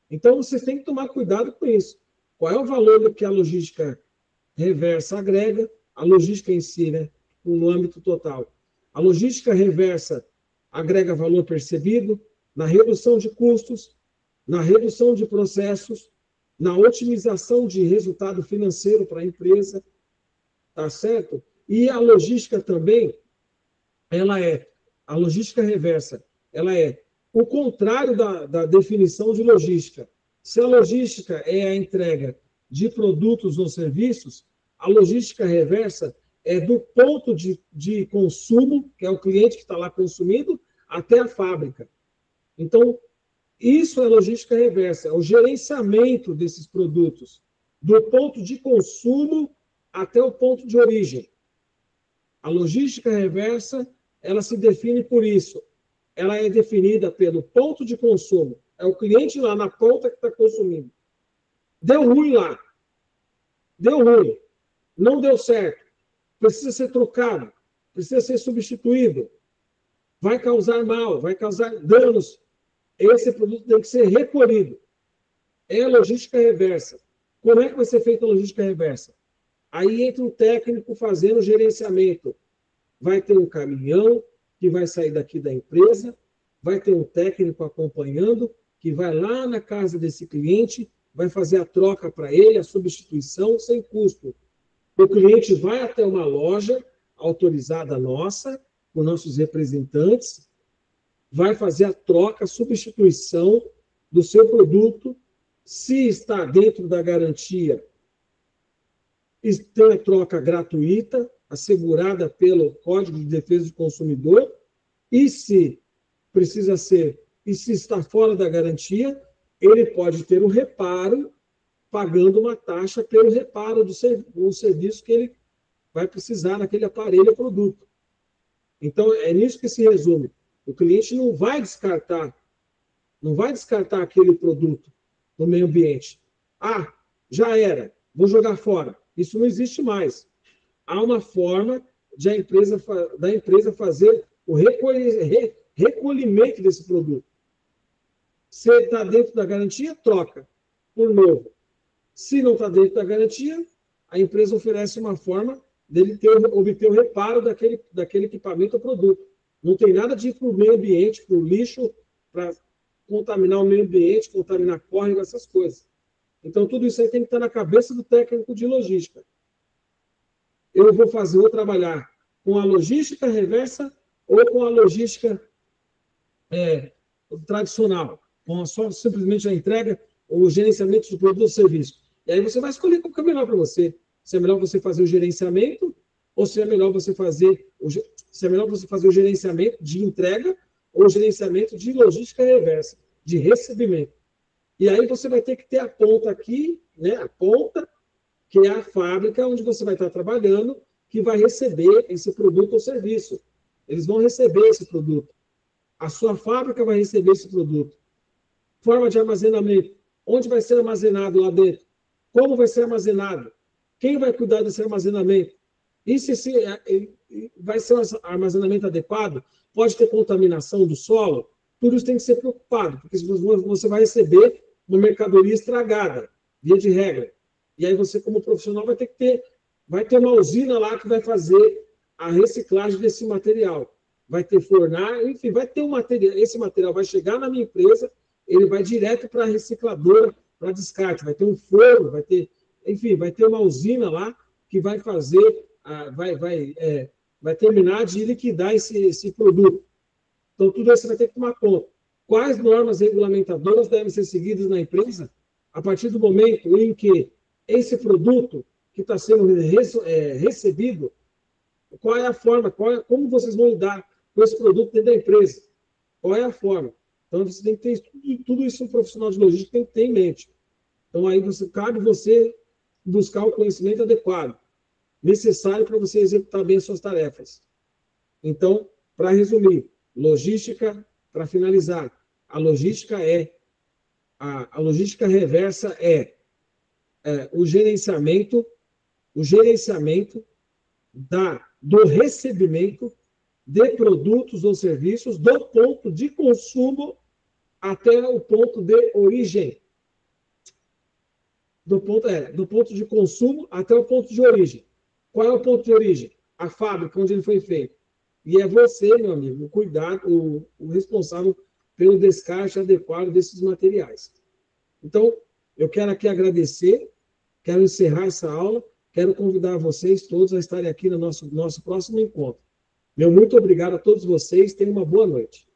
Então, vocês têm que tomar cuidado com isso. Qual é o valor que a logística reversa agrega? A logística em si, né? No âmbito total. A logística reversa agrega valor percebido na redução de custos, na redução de processos, na otimização de resultado financeiro para a empresa, tá certo? E a logística também, a logística reversa, ela é o contrário da definição de logística. Se a logística é a entrega de produtos ou serviços, a logística reversa é do ponto de consumo, que é o cliente que está lá consumindo, até a fábrica. Então, isso é logística reversa, é o gerenciamento desses produtos, do ponto de consumo até o ponto de origem. A logística reversa, ela se define por isso. Ela é definida pelo ponto de consumo. É o cliente lá na ponta que está consumindo. Deu ruim lá. Deu ruim. Não deu certo. Precisa ser trocado. Precisa ser substituído. Vai causar mal, vai causar danos. Esse produto tem que ser recolhido. É a logística reversa. Como é que vai ser feita a logística reversa? Aí entra um técnico fazendo gerenciamento. Vai ter um caminhão que vai sair daqui da empresa, vai ter um técnico acompanhando, que vai lá na casa desse cliente, vai fazer a troca para ele, a substituição sem custo. O cliente vai até uma loja autorizada nossa, com nossos representantes, vai fazer a troca, a substituição do seu produto. Se está dentro da garantia, tem a troca gratuita, assegurada pelo Código de Defesa do Consumidor, e se está fora da garantia, ele pode ter um reparo, pagando uma taxa pelo reparo do serviço que ele vai precisar naquele aparelho ou produto. Então, é nisso que se resume. O cliente não vai descartar aquele produto no meio ambiente. Ah, já era, vou jogar fora. Isso não existe mais. Há uma forma da empresa fazer o recolhimento desse produto. Se está dentro da garantia, troca por novo. Se não está dentro da garantia, a empresa oferece uma forma dele obter o reparo daquele equipamento ou produto. Não tem nada de ir para o meio ambiente, para o lixo, para contaminar o meio ambiente, contaminar córrego, essas coisas. Então, tudo isso aí tem que estar na cabeça do técnico de logística. Vou trabalhar com a logística reversa ou com a logística tradicional, com simplesmente a entrega ou o gerenciamento de produto ou serviço. E aí você vai escolher qual que é melhor para você. Se é melhor você fazer o gerenciamento ou se é melhor você fazer o gerenciamento de entrega ou o gerenciamento de logística reversa, de recebimento. E aí você vai ter que ter a ponta aqui, né, a ponta, que é a fábrica onde você vai estar trabalhando, que vai receber esse produto ou serviço. Eles vão receber esse produto. A sua fábrica vai receber esse produto. Forma de armazenamento. Onde vai ser armazenado lá dentro? Como vai ser armazenado? Quem vai cuidar desse armazenamento? E se vai ser um armazenamento adequado? Pode ter contaminação do solo? Tudo isso tem que ser preocupado, porque você vai receber uma mercadoria estragada, via de regra. E aí você, como profissional, vai ter uma usina lá que vai fazer a reciclagem desse material. Vai ter fornar, enfim, vai ter um material. Esse material vai chegar na minha empresa, ele vai direto para a recicladora, para descarte. Vai ter um forno, vai ter, enfim, vai ter uma usina lá que vai fazer, vai terminar de liquidar esse produto. Então, tudo isso você vai ter que tomar conta. Quais normas regulamentadoras devem ser seguidas na empresa a partir do momento em que esse produto que está sendo recebido, qual é a forma, como vocês vão lidar com esse produto dentro da empresa? Qual é a forma? Então, você tem que ter tudo isso, um profissional de logística tem que ter em mente. Então, aí cabe você buscar o conhecimento adequado, necessário para você executar bem as suas tarefas. Então, para resumir, logística, para finalizar, a logística reversa o gerenciamento do recebimento de produtos ou serviços do ponto de consumo até o ponto de origem. Do ponto de consumo até o ponto de origem. Qual é o ponto de origem? A fábrica onde ele foi feito. E é você, meu amigo, o responsável pelo descarte adequado desses materiais. Então, eu quero aqui agradecer, quero encerrar essa aula, quero convidar vocês todos a estarem aqui no nosso próximo encontro. Meu muito obrigado a todos vocês, tenham uma boa noite.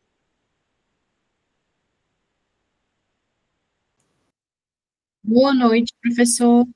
Boa noite, professor.